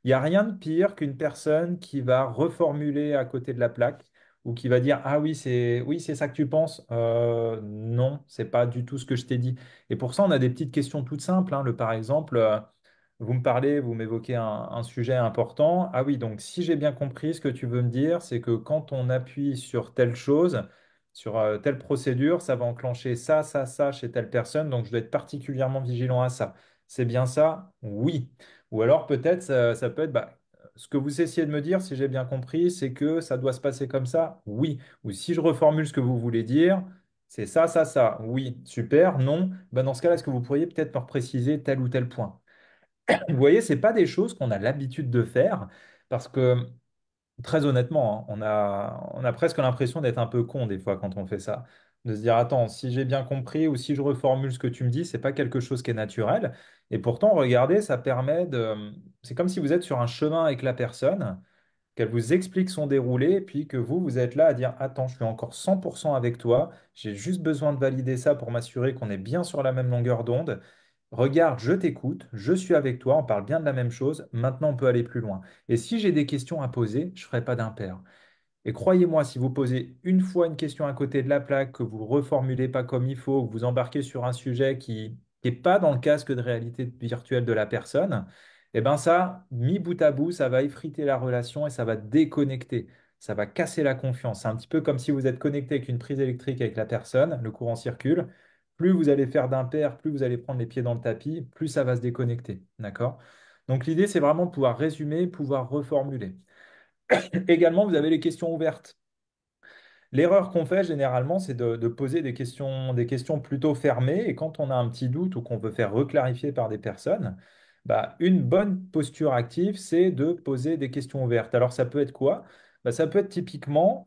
Il n'y a rien de pire qu'une personne qui va reformuler à côté de la plaque ou qui va dire, ah oui, c'est ça que tu penses. Non, c'est pas du tout ce que je t'ai dit. Et pour ça, on a des petites questions toutes simples, hein. Par exemple, vous me parlez, vous m'évoquez un sujet important. Ah oui, donc si j'ai bien compris, ce que tu veux me dire, c'est que quand on appuie sur telle chose, sur telle procédure, ça va enclencher ça chez telle personne. Donc je dois être particulièrement vigilant à ça. C'est bien ça? Oui. Ou alors peut-être ça peut être bah, ce que vous essayez de me dire, si j'ai bien compris, c'est que ça doit se passer comme ça. Oui. Ou si je reformule ce que vous voulez dire, c'est ça. Oui. Super. Non. Ben, dans ce cas-là, est-ce que vous pourriez peut-être me préciser tel ou tel point? Vous voyez, c'est pas des choses qu'on a l'habitude de faire parce que très honnêtement, hein, on a presque l'impression d'être un peu con des fois quand on fait ça. De se dire, attends, si j'ai bien compris ou si je reformule ce que tu me dis, c'est pas quelque chose qui est naturel. Et pourtant, regardez, ça permet de. C'est comme si vous êtes sur un chemin avec la personne, qu'elle vous explique son déroulé, et puis que vous êtes là à dire, attends, je suis encore 100% avec toi, j'ai juste besoin de valider ça pour m'assurer qu'on est bien sur la même longueur d'onde. Regarde, je t'écoute, je suis avec toi, on parle bien de la même chose, maintenant on peut aller plus loin. Et si j'ai des questions à poser, je ne ferai pas d'impair. Et croyez-moi, si vous posez une fois une question à côté de la plaque, que vous ne reformulez pas comme il faut, que vous embarquez sur un sujet qui n'est pas dans le casque de réalité virtuelle de la personne, eh ben ça, mis bout à bout, ça va effriter la relation et ça va déconnecter. Ça va casser la confiance. C'est un petit peu comme si vous êtes connecté avec une prise électrique avec la personne, le courant circule. Plus vous allez faire d'impair, plus vous allez prendre les pieds dans le tapis, plus ça va se déconnecter. D'accord? Donc l'idée, c'est vraiment de pouvoir résumer, pouvoir reformuler. Également, vous avez les questions ouvertes. L'erreur qu'on fait généralement, c'est de poser des questions plutôt fermées. Et quand on a un petit doute ou qu'on veut faire reclarifier par des personnes, Bah, une bonne posture active, c'est de poser des questions ouvertes. Alors, ça peut être quoi? Bah, ça peut être typiquement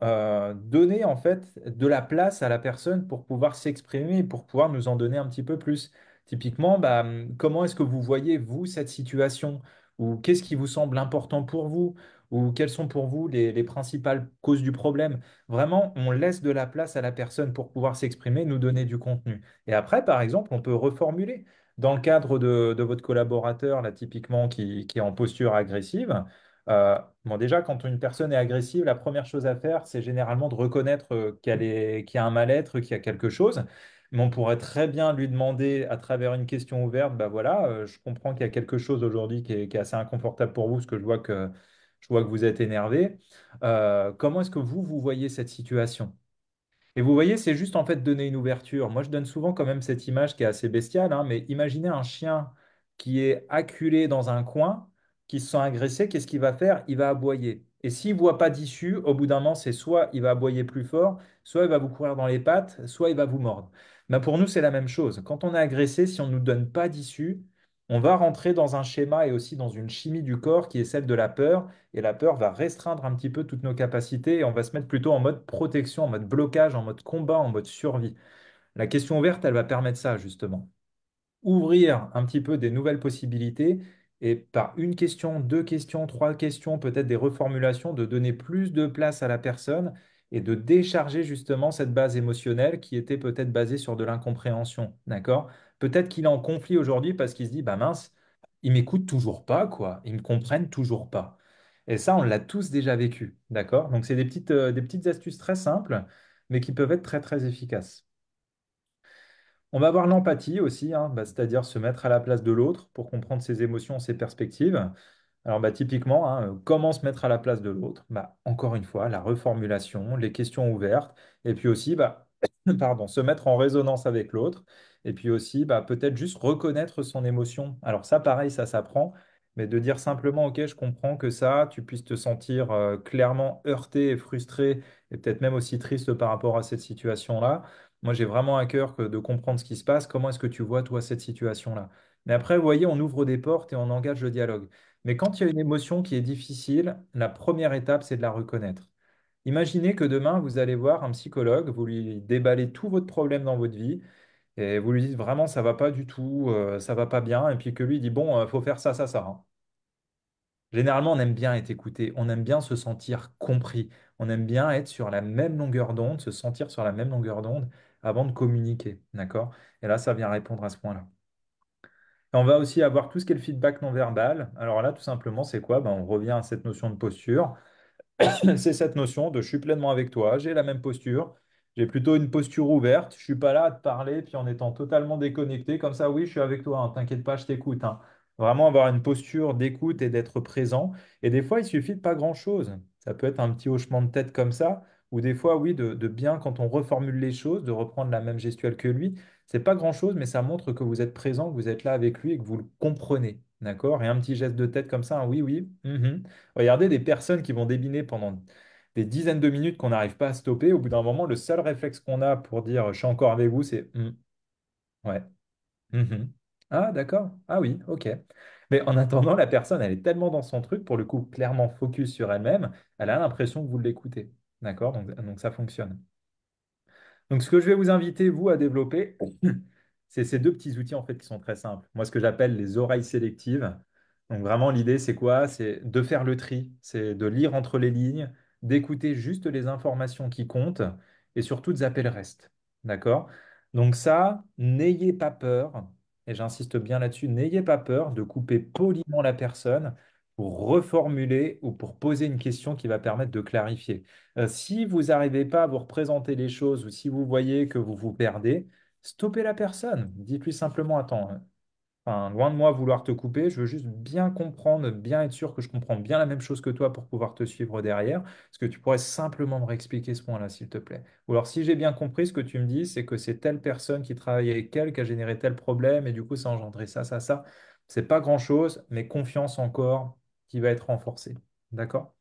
donner en fait de la place à la personne pour pouvoir s'exprimer et pour pouvoir nous en donner un petit peu plus. Typiquement, bah, comment est-ce que vous voyez, vous, cette situation? Ou qu'est-ce qui vous semble important pour vous? Ou quelles sont pour vous les principales causes du problème? Vraiment, on laisse de la place à la personne pour pouvoir s'exprimer, nous donner du contenu. Et après, par exemple, on peut reformuler. Dans le cadre de votre collaborateur, là, typiquement, qui est en posture agressive, bon, déjà, quand une personne est agressive, la première chose à faire, c'est généralement de reconnaître qu'il y a un mal-être, qu'il y a quelque chose. Mais on pourrait très bien lui demander, à travers une question ouverte, bah voilà, je comprends qu'il y a quelque chose aujourd'hui qui est assez inconfortable pour vous, parce que je vois que vous êtes énervé. Comment est-ce que vous voyez cette situation? Et vous voyez, c'est juste en fait donner une ouverture. Moi, je donne souvent quand même cette image qui est assez bestiale, hein, mais imaginez un chien qui est acculé dans un coin, qui se sent agressé, qu'est-ce qu'il va faire? Il va aboyer. Et s'il ne voit pas d'issue, au bout d'un moment, c'est soit il va aboyer plus fort, soit il va vous courir dans les pattes, soit il va vous mordre. Ben, pour nous, c'est la même chose. Quand on est agressé, si on ne nous donne pas d'issue, on va rentrer dans un schéma et aussi dans une chimie du corps qui est celle de la peur. Et la peur va restreindre un petit peu toutes nos capacités et on va se mettre plutôt en mode protection, en mode blocage, en mode combat, en mode survie. La question ouverte, elle va permettre ça, justement ouvrir un petit peu des nouvelles possibilités et par une question, deux questions, trois questions, peut-être des reformulations, de donner plus de place à la personne et de décharger justement cette base émotionnelle qui était peut-être basée sur de l'incompréhension. D'accord? Peut-être qu'il est en conflit aujourd'hui parce qu'il se dit, bah mince, ils m'écoutent toujours pas, quoi. Ils me comprennent toujours pas. Et ça, on l'a tous déjà vécu. D'accord? Donc, c'est des petites astuces très simples, mais qui peuvent être très, très efficaces. On va avoir l'empathie aussi, hein, bah, c'est-à-dire se mettre à la place de l'autre pour comprendre ses émotions, ses perspectives. Alors bah, typiquement, hein, comment se mettre à la place de l'autre? Bah, encore une fois, la reformulation, les questions ouvertes, et puis aussi bah, pardon, se mettre en résonance avec l'autre, et puis aussi bah, peut-être juste reconnaître son émotion. Alors ça, pareil, ça s'apprend, mais de dire simplement, OK, je comprends que ça, tu puisses te sentir clairement heurté et frustré, et peut-être même aussi triste par rapport à cette situation-là. Moi, j'ai vraiment à cœur de comprendre ce qui se passe. Comment est-ce que tu vois, toi, cette situation-là? Mais après, vous voyez, on ouvre des portes et on engage le dialogue. Mais quand il y a une émotion qui est difficile, la première étape, c'est de la reconnaître. Imaginez que demain, vous allez voir un psychologue, vous lui déballez tout votre problème dans votre vie et vous lui dites vraiment, ça va pas du tout, ça va pas bien, et puis que lui dit, bon, faut faire ça, ça, ça, hein. Généralement, on aime bien être écouté, on aime bien se sentir compris, on aime bien être sur la même longueur d'onde, se sentir sur la même longueur d'onde avant de communiquer, d'accord? Et là, ça vient répondre à ce point-là. Et on va aussi avoir tout ce qui est le feedback non verbal. Alors là, tout simplement, c'est quoi? Ben, on revient à cette notion de posture. C'est cette notion de je suis pleinement avec toi, j'ai la même posture, j'ai plutôt une posture ouverte, je suis pas là à te parler puis en étant totalement déconnecté, comme ça, oui, je suis avec toi, hein, t'inquiète pas, je t'écoute, hein. Vraiment avoir une posture d'écoute et d'être présent. Et des fois, il suffit de pas grand-chose. Ça peut être un petit hochement de tête comme ça, ou des fois, oui, de bien, quand on reformule les choses, de reprendre la même gestuelle que lui. C'est pas grand-chose, mais ça montre que vous êtes présent, que vous êtes là avec lui et que vous le comprenez. D'accord? Et un petit geste de tête comme ça, un oui, oui. Mhm. Regardez des personnes qui vont débiner pendant des dizaines de minutes qu'on n'arrive pas à stopper. Au bout d'un moment, le seul réflexe qu'on a pour dire je suis encore avec vous, c'est ouais. Mhm. Ah, d'accord. Ah oui, ok. Mais en attendant, la personne, elle est tellement dans son truc, pour le coup, clairement focus sur elle-même, elle a l'impression que vous l'écoutez. D'accord? Donc ça fonctionne. Donc, ce que je vais vous inviter, vous, à développer, c'est ces deux petits outils en fait qui sont très simples. Moi, ce que j'appelle les oreilles sélectives. Donc, vraiment, l'idée, c'est quoi? C'est de faire le tri, c'est de lire entre les lignes, d'écouter juste les informations qui comptent et surtout de zapper le reste. D'accord? Donc, ça, n'ayez pas peur, et j'insiste bien là-dessus, n'ayez pas peur de couper poliment la personne pour reformuler ou pour poser une question qui va permettre de clarifier. Si vous n'arrivez pas à vous représenter les choses ou si vous voyez que vous vous perdez, stoppez la personne. Dites-lui simplement, attends, enfin, loin de moi vouloir te couper, je veux juste bien comprendre, bien être sûr que je comprends bien la même chose que toi pour pouvoir te suivre derrière. Est-ce que tu pourrais simplement me réexpliquer ce point-là, s'il te plaît? Ou alors, si j'ai bien compris, ce que tu me dis, c'est que c'est telle personne qui travaille avec elle qui a généré tel problème et du coup, ça a engendré ça, ça, ça. C'est pas grand-chose, mais confiance encore qui va être renforcée. D'accord?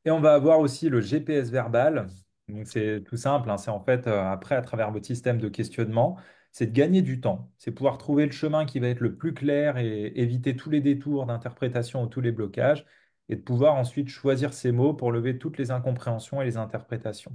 Et on va avoir aussi le GPS verbal. Donc c'est tout simple, hein, c'est en fait après, à travers votre système de questionnement, c'est de gagner du temps, c'est pouvoir trouver le chemin qui va être le plus clair et éviter tous les détours d'interprétation ou tous les blocages, et de pouvoir ensuite choisir ses mots pour lever toutes les incompréhensions et les interprétations.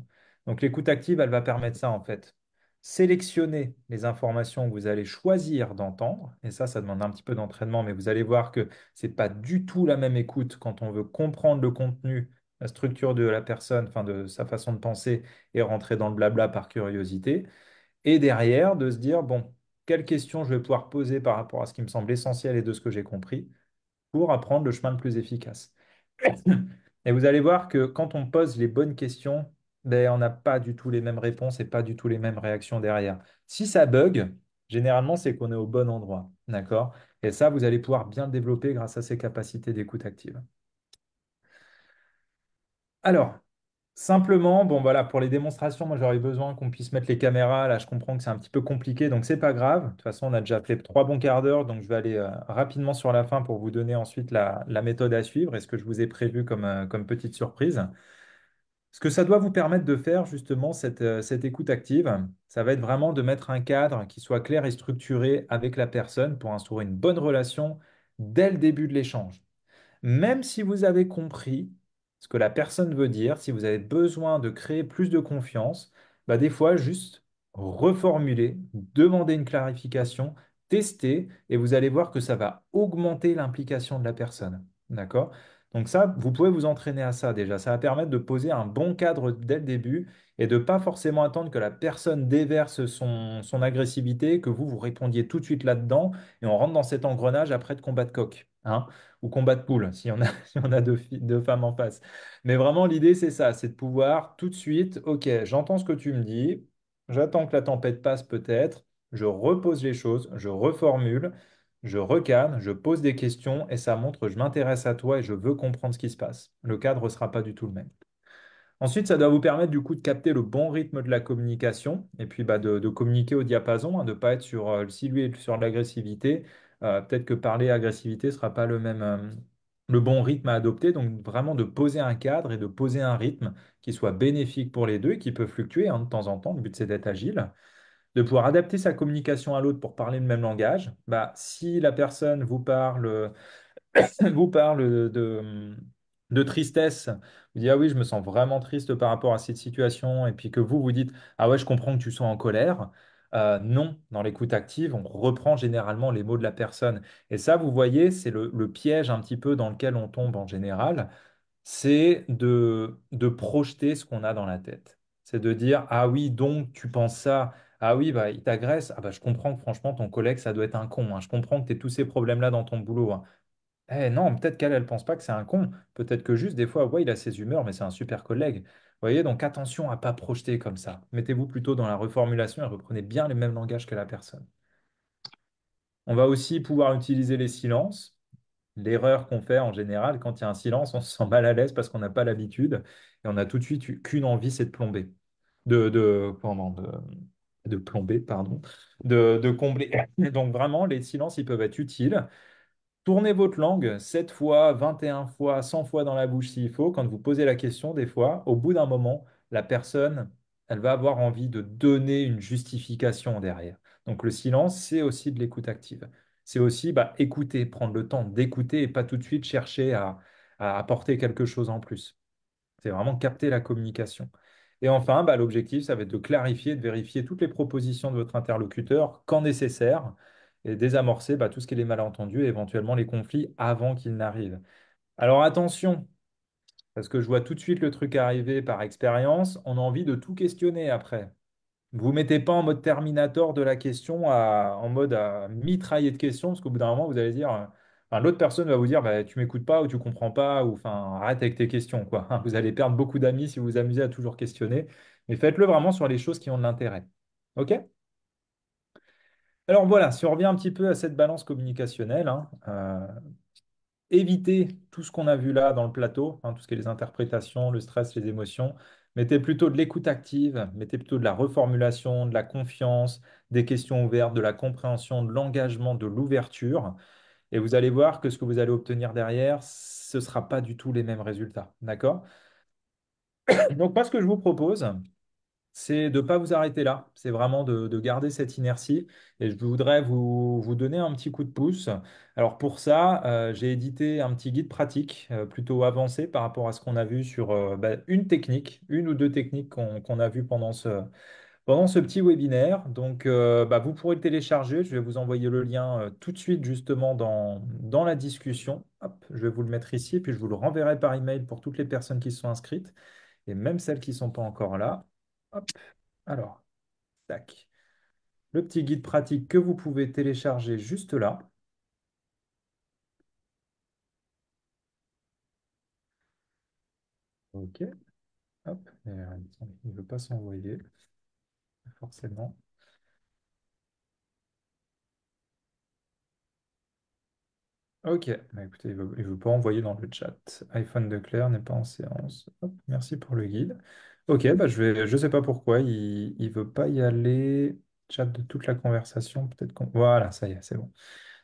Donc l'écoute active, elle va permettre ça en fait. Sélectionner les informations que vous allez choisir d'entendre, et ça demande un petit peu d'entraînement, mais vous allez voir que c'est pas du tout la même écoute quand on veut comprendre le contenu, la structure de la personne, enfin de sa façon de penser et rentrer dans le blabla par curiosité. Et derrière, de se dire, bon, quelles questions je vais pouvoir poser par rapport à ce qui me semble essentiel et de ce que j'ai compris pour apprendre le chemin le plus efficace. Et vous allez voir que quand on pose les bonnes questions, ben, on n'a pas du tout les mêmes réponses et pas du tout les mêmes réactions derrière. Si ça bug, généralement, c'est qu'on est au bon endroit. D'accord? Et ça, vous allez pouvoir bien le développer grâce à ces capacités d'écoute active. Alors, simplement, bon voilà, pour les démonstrations, moi j'aurais besoin qu'on puisse mettre les caméras. Là, je comprends que c'est un petit peu compliqué, donc c'est pas grave. De toute façon, on a déjà fait 3 bons quarts d'heure, donc je vais aller rapidement sur la fin pour vous donner ensuite la méthode à suivre et ce que je vous ai prévu comme petite surprise. Ce que ça doit vous permettre de faire, justement, cette écoute active, ça va être vraiment de mettre un cadre qui soit clair et structuré avec la personne pour instaurer une bonne relation dès le début de l'échange. Même si vous avez compris ce que la personne veut dire, si vous avez besoin de créer plus de confiance, bah des fois, juste reformuler, demander une clarification, tester, et vous allez voir que ça va augmenter l'implication de la personne. D'accord? Donc ça, vous pouvez vous entraîner à ça déjà. Ça va permettre de poser un bon cadre dès le début et de ne pas forcément attendre que la personne déverse son agressivité, que vous répondiez tout de suite là-dedans, et on rentre dans cet engrenage après de combat de coq. Hein, ou combat de poule, si on a, si on a deux femmes en face. Mais vraiment, l'idée, c'est ça, c'est de pouvoir tout de suite, ok, j'entends ce que tu me dis, j'attends que la tempête passe peut-être, je repose les choses, je reformule, je recadre, je pose des questions et ça montre que je m'intéresse à toi et je veux comprendre ce qui se passe. Le cadre ne sera pas du tout le même. Ensuite, ça doit vous permettre du coup de capter le bon rythme de la communication et puis bah, de communiquer au diapason, hein, de ne pas être sur, si lui est sur l'agressivité, peut-être que parler agressivité ne sera pas le bon rythme à adopter. Donc vraiment de poser un cadre et de poser un rythme qui soit bénéfique pour les deux et qui peut fluctuer hein, de temps en temps. Le but, c'est d'être agile. De pouvoir adapter sa communication à l'autre pour parler le même langage. Bah, si la personne vous parle de tristesse, vous dites, ah oui, je me sens vraiment triste par rapport à cette situation, et puis que vous dites, ah ouais, je comprends que tu sois en colère. Non, dans l'écoute active, on reprend généralement les mots de la personne. Et ça, vous voyez, c'est le piège un petit peu dans lequel on tombe en général, c'est de projeter ce qu'on a dans la tête. C'est de dire, ah oui, donc tu penses ça. Ah oui, bah, il t'agresse. Ah bah, je comprends que franchement, ton collègue, ça doit être un con. Hein. Je comprends que tu aies tous ces problèmes-là dans ton boulot. Hein. Eh non, peut-être qu'elle, elle pense pas que c'est un con. Peut-être que juste des fois, ouais, il a ses humeurs, mais c'est un super collègue. Vous voyez, donc attention à pas projeter comme ça. Mettez-vous plutôt dans la reformulation et reprenez bien les mêmes langages que la personne. On va aussi pouvoir utiliser les silences. L'erreur qu'on fait en général, quand il y a un silence, on se sent mal à l'aise parce qu'on n'a pas l'habitude et on a tout de suite qu'une envie, c'est de plomber. Pardon, de plomber, pardon. De combler. Donc vraiment, les silences, ils peuvent être utiles. Tournez votre langue 7 fois, 21 fois, 100 fois dans la bouche s'il faut. Quand vous posez la question, des fois, au bout d'un moment, la personne, elle va avoir envie de donner une justification derrière. Donc le silence, c'est aussi de l'écoute active. C'est aussi bah, écouter, prendre le temps d'écouter et pas tout de suite chercher à apporter quelque chose en plus. C'est vraiment capter la communication. Et enfin, bah, l'objectif, ça va être de clarifier, de vérifier toutes les propositions de votre interlocuteur quand nécessaire et désamorcer bah, tout ce qui est les malentendus et éventuellement les conflits avant qu'ils n'arrivent. Alors attention, parce que je vois tout de suite le truc arriver par expérience, on a envie de tout questionner après. Vous mettez pas en mode Terminator de la question en mode à mitrailler de questions, parce qu'au bout d'un moment, vous allez dire, enfin, l'autre personne va vous dire, bah, tu m'écoutes pas ou tu comprends pas, ou enfin, arrête avec tes questions, quoi. Vous allez perdre beaucoup d'amis si vous vous amusez à toujours questionner, mais faites-le vraiment sur les choses qui ont de l'intérêt. OK? Alors voilà, si on revient un petit peu à cette balance communicationnelle, hein, évitez tout ce qu'on a vu là dans le plateau, hein, tout ce qui est les interprétations, le stress, les émotions. Mettez plutôt de l'écoute active, mettez plutôt de la reformulation, de la confiance, des questions ouvertes, de la compréhension, de l'engagement, de l'ouverture. Et vous allez voir que ce que vous allez obtenir derrière, ce ne sera pas du tout les mêmes résultats. D'accord? Donc moi, ce que je vous propose, c'est de ne pas vous arrêter là. C'est vraiment de garder cette inertie. Et je voudrais vous donner un petit coup de pouce. Alors pour ça, j'ai édité un petit guide pratique plutôt avancé par rapport à ce qu'on a vu sur une technique, une ou deux techniques qu'on a vues pendant ce petit webinaire. Donc vous pourrez le télécharger. Je vais vous envoyer le lien tout de suite justement dans la discussion. Hop, je vais vous le mettre ici, puis je vous le renverrai par email pour toutes les personnes qui se sont inscrites et même celles qui ne sont pas encore là. Hop, alors, tac. Le petit guide pratique que vous pouvez télécharger juste là. OK, hop. Il ne veut pas s'envoyer, forcément. OK, écoutez, il veut pas envoyer dans le chat. iPhone de Claire n'est pas en séance. Hop, merci pour le guide. OK, je sais pas pourquoi, il veut pas y aller. Chat de toute la conversation, peut-être qu'on... Voilà, ça y est, c'est bon.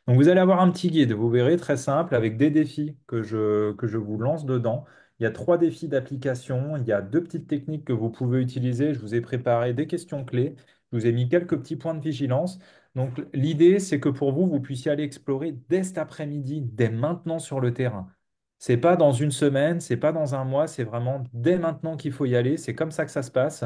Donc vous allez avoir un petit guide, vous verrez, très simple, avec des défis que je vous lance dedans. Il y a 3 défis d'application, il y a 2 petites techniques que vous pouvez utiliser. Je vous ai préparé des questions clés, je vous ai mis quelques petits points de vigilance. Donc l'idée, c'est que pour vous, vous puissiez aller explorer dès cet après-midi, dès maintenant sur le terrain. C'est pas dans une semaine, c'est pas dans un mois, c'est vraiment dès maintenant qu'il faut y aller. C'est comme ça que ça se passe.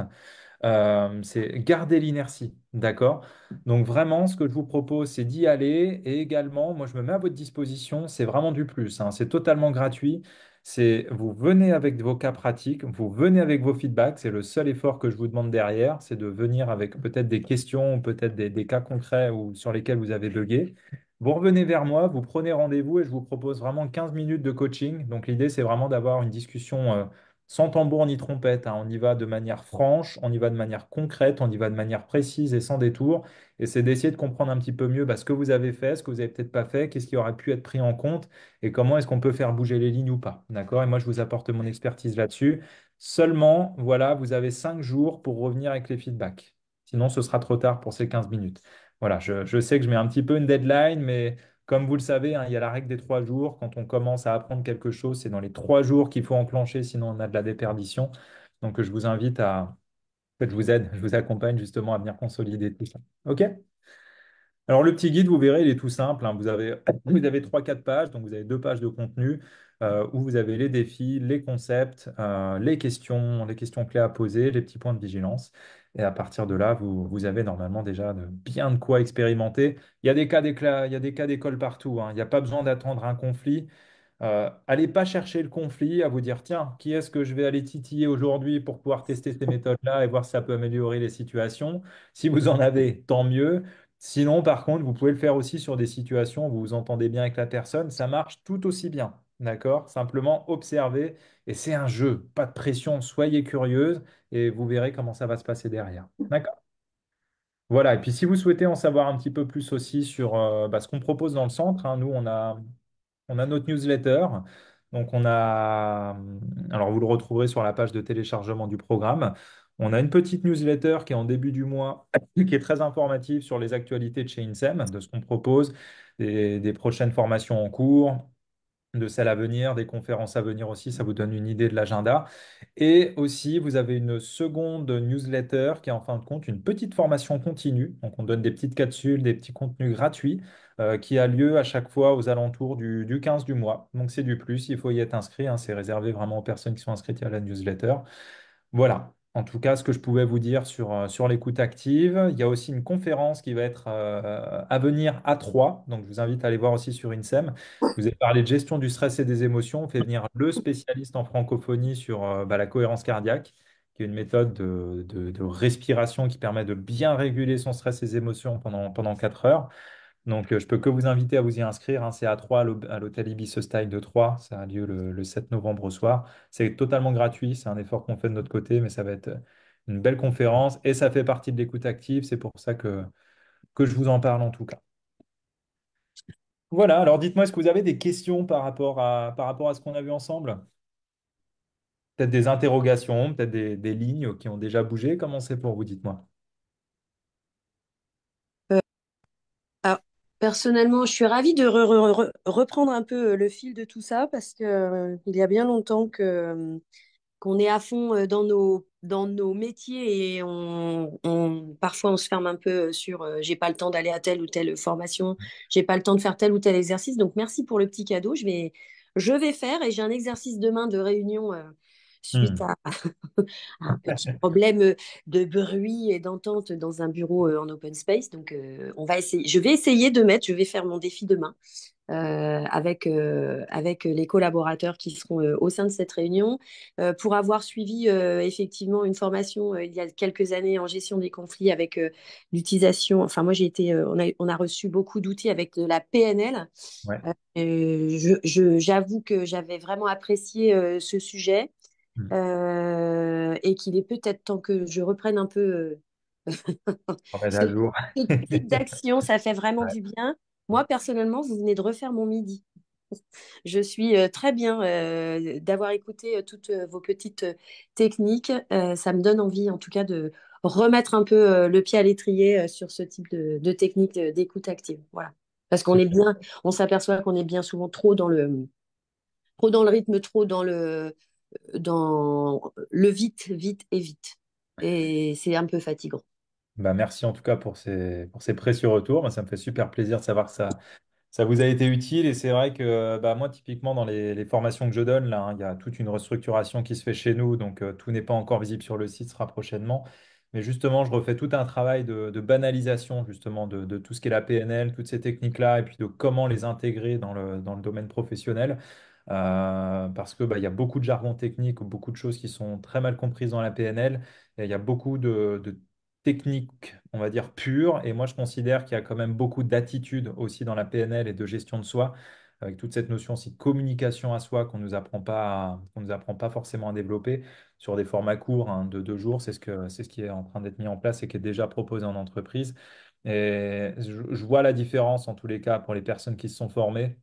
C'est garder l'inertie, d'accord? Donc vraiment, ce que je vous propose, c'est d'y aller et également, moi, je me mets à votre disposition. C'est vraiment du plus, hein. C'est totalement gratuit. C'est vous venez avec vos cas pratiques, vous venez avec vos feedbacks. C'est le seul effort que je vous demande derrière, c'est de venir avec peut-être des questions ou peut-être des cas concrets ou sur lesquels vous avez bugué. Vous revenez vers moi, vous prenez rendez-vous et je vous propose vraiment 15 minutes de coaching. Donc l'idée, c'est vraiment d'avoir une discussion sans tambour ni trompette, hein. On y va de manière franche, on y va de manière concrète, on y va de manière précise et sans détour. Et c'est d'essayer de comprendre un petit peu mieux ce que vous avez fait, ce que vous n'avez peut-être pas fait, qu'est-ce qui aurait pu être pris en compte et comment est-ce qu'on peut faire bouger les lignes ou pas. D'accord? Et moi, je vous apporte mon expertise là-dessus. Seulement, voilà, vous avez 5 jours pour revenir avec les feedbacks. Sinon, ce sera trop tard pour ces 15 minutes. Voilà, je sais que je mets un petit peu une deadline, mais comme vous le savez, hein, il y a la règle des 3 jours. Quand on commence à apprendre quelque chose, c'est dans les 3 jours qu'il faut enclencher, sinon on a de la déperdition. Donc, je vous invite à... En fait, je vous aide, je vous accompagne justement à venir consolider tout ça. OK? Alors, le petit guide, vous verrez, il est tout simple, hein. Vous avez 3, 4 pages, donc vous avez 2 pages de contenu où vous avez les défis, les concepts, les questions clés à poser, les petits points de vigilance. Et à partir de là, vous avez normalement déjà bien de quoi expérimenter. Il y a des cas il y a des cas d'école partout, hein. Il n'y a pas besoin d'attendre un conflit. Allez pas chercher le conflit à vous dire, tiens, qui est-ce que je vais aller titiller aujourd'hui pour pouvoir tester ces méthodes-là et voir si ça peut améliorer les situations. Si vous en avez, tant mieux. Sinon, par contre, vous pouvez le faire aussi sur des situations où vous vous entendez bien avec la personne. Ça marche tout aussi bien. D'accord? Simplement observez. Et c'est un jeu, pas de pression. Soyez curieuse et vous verrez comment ça va se passer derrière. D'accord? Voilà. Et puis, si vous souhaitez en savoir un petit peu plus aussi sur ce qu'on propose dans le centre, hein, nous, on a notre newsletter. Donc, alors vous le retrouverez sur la page de téléchargement du programme. On a une petite newsletter qui est en début du mois, qui est très informative sur les actualités de chez INSEM, de ce qu'on propose, des prochaines formations en cours, de celles à venir, des conférences à venir aussi. Ça vous donne une idée de l'agenda. Et aussi, vous avez une seconde newsletter qui est en fin de compte une petite formation continue. Donc, on donne des petites capsules, des petits contenus gratuits qui a lieu à chaque fois aux alentours du 15 du mois. Donc, c'est du plus, il faut y être inscrit, hein. C'est réservé vraiment aux personnes qui sont inscrites à la newsletter. Voilà, en tout cas, ce que je pouvais vous dire sur l'écoute active. Il y a aussi une conférence qui va être à venir à 3. Donc, je vous invite à aller voir aussi sur INSEM. Je vous ai parlé de gestion du stress et des émotions. On fait venir le spécialiste en francophonie sur la cohérence cardiaque, qui est une méthode de respiration qui permet de bien réguler son stress et ses émotions pendant 4 heures. Donc, je peux que vous inviter à vous y inscrire, hein. C'est à 3 à l'hôtel Ibis Style de 3. Ça a lieu le 7 novembre au soir. C'est totalement gratuit. C'est un effort qu'on fait de notre côté, mais ça va être une belle conférence et ça fait partie de l'écoute active. C'est pour ça que je vous en parle en tout cas. Voilà. Alors, dites-moi, est-ce que vous avez des questions par rapport à ce qu'on a vu ensemble? Peut-être des interrogations, peut-être des lignes qui ont déjà bougé. Comment c'est pour vous? Dites-moi. Euh, alors, personnellement, je suis ravie de reprendre un peu le fil de tout ça parce que il y a bien longtemps que qu'on est à fond dans nos métiers et parfois on se ferme un peu sur j'ai pas le temps d'aller à telle ou telle formation, j'ai pas le temps de faire tel ou tel exercice. Donc merci pour le petit cadeau. Je vais faire et j'ai un exercice demain de réunion suite Hmm. à un petit problème de bruit et d'entente dans un bureau en open space. Donc on va essayer. Je vais faire mon défi demain avec les collaborateurs qui seront au sein de cette réunion. Pour avoir suivi effectivement une formation il y a quelques années en gestion des conflits avec l'utilisation, enfin moi on a reçu beaucoup d'outils avec de la PNL. Ouais. J'avoue que j'avais vraiment apprécié ce sujet Hmm. et qu'il est peut-être temps que je reprenne un peu Remettre ce, à jour. ce type d'action, ça fait vraiment Ouais. du bien. Moi, personnellement, vous venez de refaire mon midi. Je suis très bien d'avoir écouté toutes vos petites techniques. Ça me donne envie, en tout cas, de remettre un peu le pied à l'étrier sur ce type de technique d'écoute active. Voilà. Parce qu'on est Super. bien, on s'aperçoit qu'on est bien souvent trop dans le rythme, trop dans le vite, vite et vite. Et c'est un peu fatigant. Bah, merci en tout cas pour ces précieux retours. Moi, ça me fait super plaisir de savoir que ça vous a été utile. Et c'est vrai que bah, moi, typiquement, dans les formations que je donne, là, hein, il y a toute une restructuration qui se fait chez nous. Donc, tout n'est pas encore visible sur le site, ce sera prochainement. Mais justement, je refais tout un travail de banalisation, justement, de tout ce qui est la PNL, toutes ces techniques-là, et puis de comment les intégrer dans le domaine professionnel. Parce que bah, il y a beaucoup de jargon technique ou beaucoup de choses qui sont très mal comprises dans la PNL. Et il y a beaucoup de techniques, on va dire, pures. Et moi, je considère qu'il y a quand même beaucoup d'attitude aussi dans la PNL et de gestion de soi, avec toute cette notion aussi de communication à soi qu'on nous apprend pas forcément à développer sur des formats courts, hein, de 2 jours. C'est ce qui est en train d'être mis en place et qui est déjà proposé en entreprise. Et je vois la différence en tous les cas pour les personnes qui se sont formées.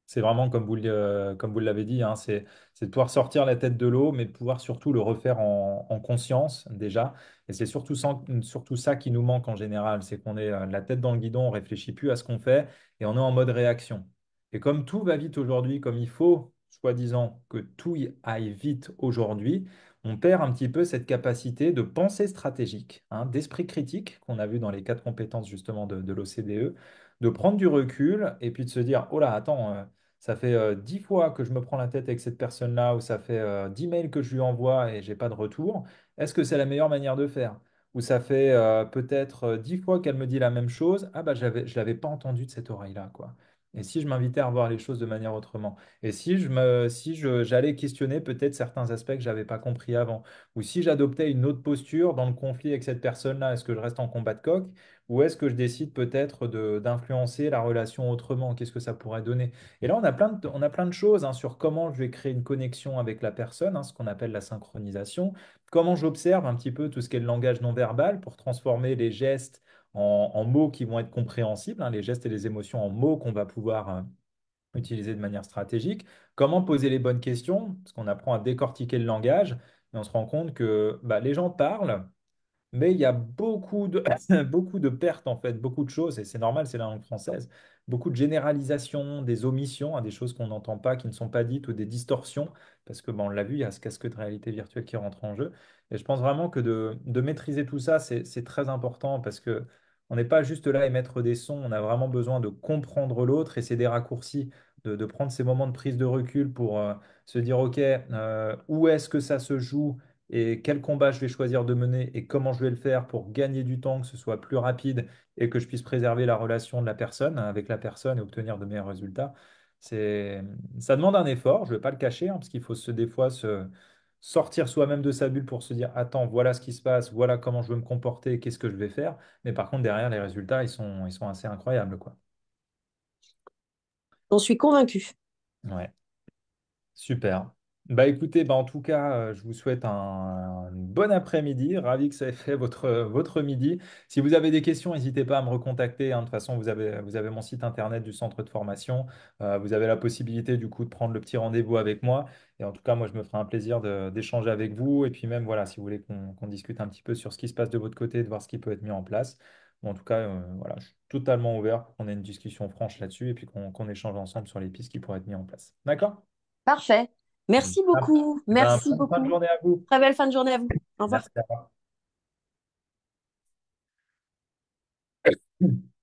C'est vraiment comme vous l'avez dit, hein, c'est de pouvoir sortir la tête de l'eau, mais de pouvoir surtout le refaire en conscience déjà. Et c'est surtout ça qui nous manque en général, c'est qu'on est la tête dans le guidon, on réfléchit plus à ce qu'on fait et on est en mode réaction. Et comme tout va vite aujourd'hui, comme il faut, soi-disant, que tout y aille vite aujourd'hui, on perd un petit peu cette capacité de pensée stratégique, hein, d'esprit critique qu'on a vu dans les 4 compétences justement de l'OCDE, de prendre du recul et puis de se dire, oh là, attends. Ça fait 10 fois que je me prends la tête avec cette personne-là, ou ça fait 10 mails que je lui envoie et j'ai pas de retour. Est-ce que c'est la meilleure manière de faire? Ou ça fait peut-être 10 fois qu'elle me dit la même chose. Ah bah je l'avais pas entendu de cette oreille-là, quoi. Et si je m'invitais à revoir les choses de manière autrement? Et j'allais questionner peut-être certains aspects que j'avais pas compris avant? Ou si j'adoptais une autre posture dans le conflit avec cette personne-là, est-ce que je reste en combat de coq? Ou est-ce que je décide peut-être d'influencer la relation autrement? Qu'est-ce que ça pourrait donner? Et là, on a plein de choses, hein, sur comment je vais créer une connexion avec la personne, hein, ce qu'on appelle la synchronisation, comment j'observe un petit peu tout ce qui est le langage non verbal pour transformer les gestes en mots qui vont être compréhensibles, hein, les gestes et les émotions en mots qu'on va pouvoir utiliser de manière stratégique, comment poser les bonnes questions, parce qu'on apprend à décortiquer le langage, et on se rend compte que bah, les gens parlent. Mais il y a beaucoup de pertes, en fait, beaucoup de choses, et c'est normal, c'est la langue française, beaucoup de généralisations, des omissions, hein, des choses qu'on n'entend pas, qui ne sont pas dites, ou des distorsions, parce que bon, on l'a vu, il y a ce casque de réalité virtuelle qui rentre en jeu. Et je pense vraiment que de maîtriser tout ça, c'est très important, parce que on n'est pas juste là à émettre des sons, on a vraiment besoin de comprendre l'autre, et c'est des raccourcis, de prendre ces moments de prise de recul pour se dire, OK, où est-ce que ça se joue? Et quel combat je vais choisir de mener et comment je vais le faire pour gagner du temps, que ce soit plus rapide et que je puisse préserver la relation de la personne avec la personne et obtenir de meilleurs résultats. C'est, Ça demande un effort, je ne vais pas le cacher, hein, parce qu'il faut des fois se sortir soi-même de sa bulle pour se dire, attends, voilà ce qui se passe, voilà comment je veux me comporter, qu'est-ce que je vais faire. Mais par contre, derrière, les résultats, ils sont assez incroyables, quoi. J'en suis convaincue. Ouais. Super. Bah écoutez, bah en tout cas, je vous souhaite un bon après-midi. Ravi que ça ait fait votre midi. Si vous avez des questions, n'hésitez pas à me recontacter, hein. De toute façon, vous avez mon site internet du centre de formation. Vous avez la possibilité du coup de prendre le petit rendez-vous avec moi. Et en tout cas, moi, je me ferai un plaisir d'échanger avec vous. Et puis même, voilà, si vous voulez qu'on discute un petit peu sur ce qui se passe de votre côté, de voir ce qui peut être mis en place. Bon, en tout cas, voilà, je suis totalement ouvert pour qu'on ait une discussion franche là-dessus et puis qu'on échange ensemble sur les pistes qui pourraient être mises en place. D'accord? Parfait. Merci Ah, beaucoup. eh ben, Merci bonne fin de beaucoup. journée à vous. Très belle fin de journée à vous. Au revoir. Merci. À vous.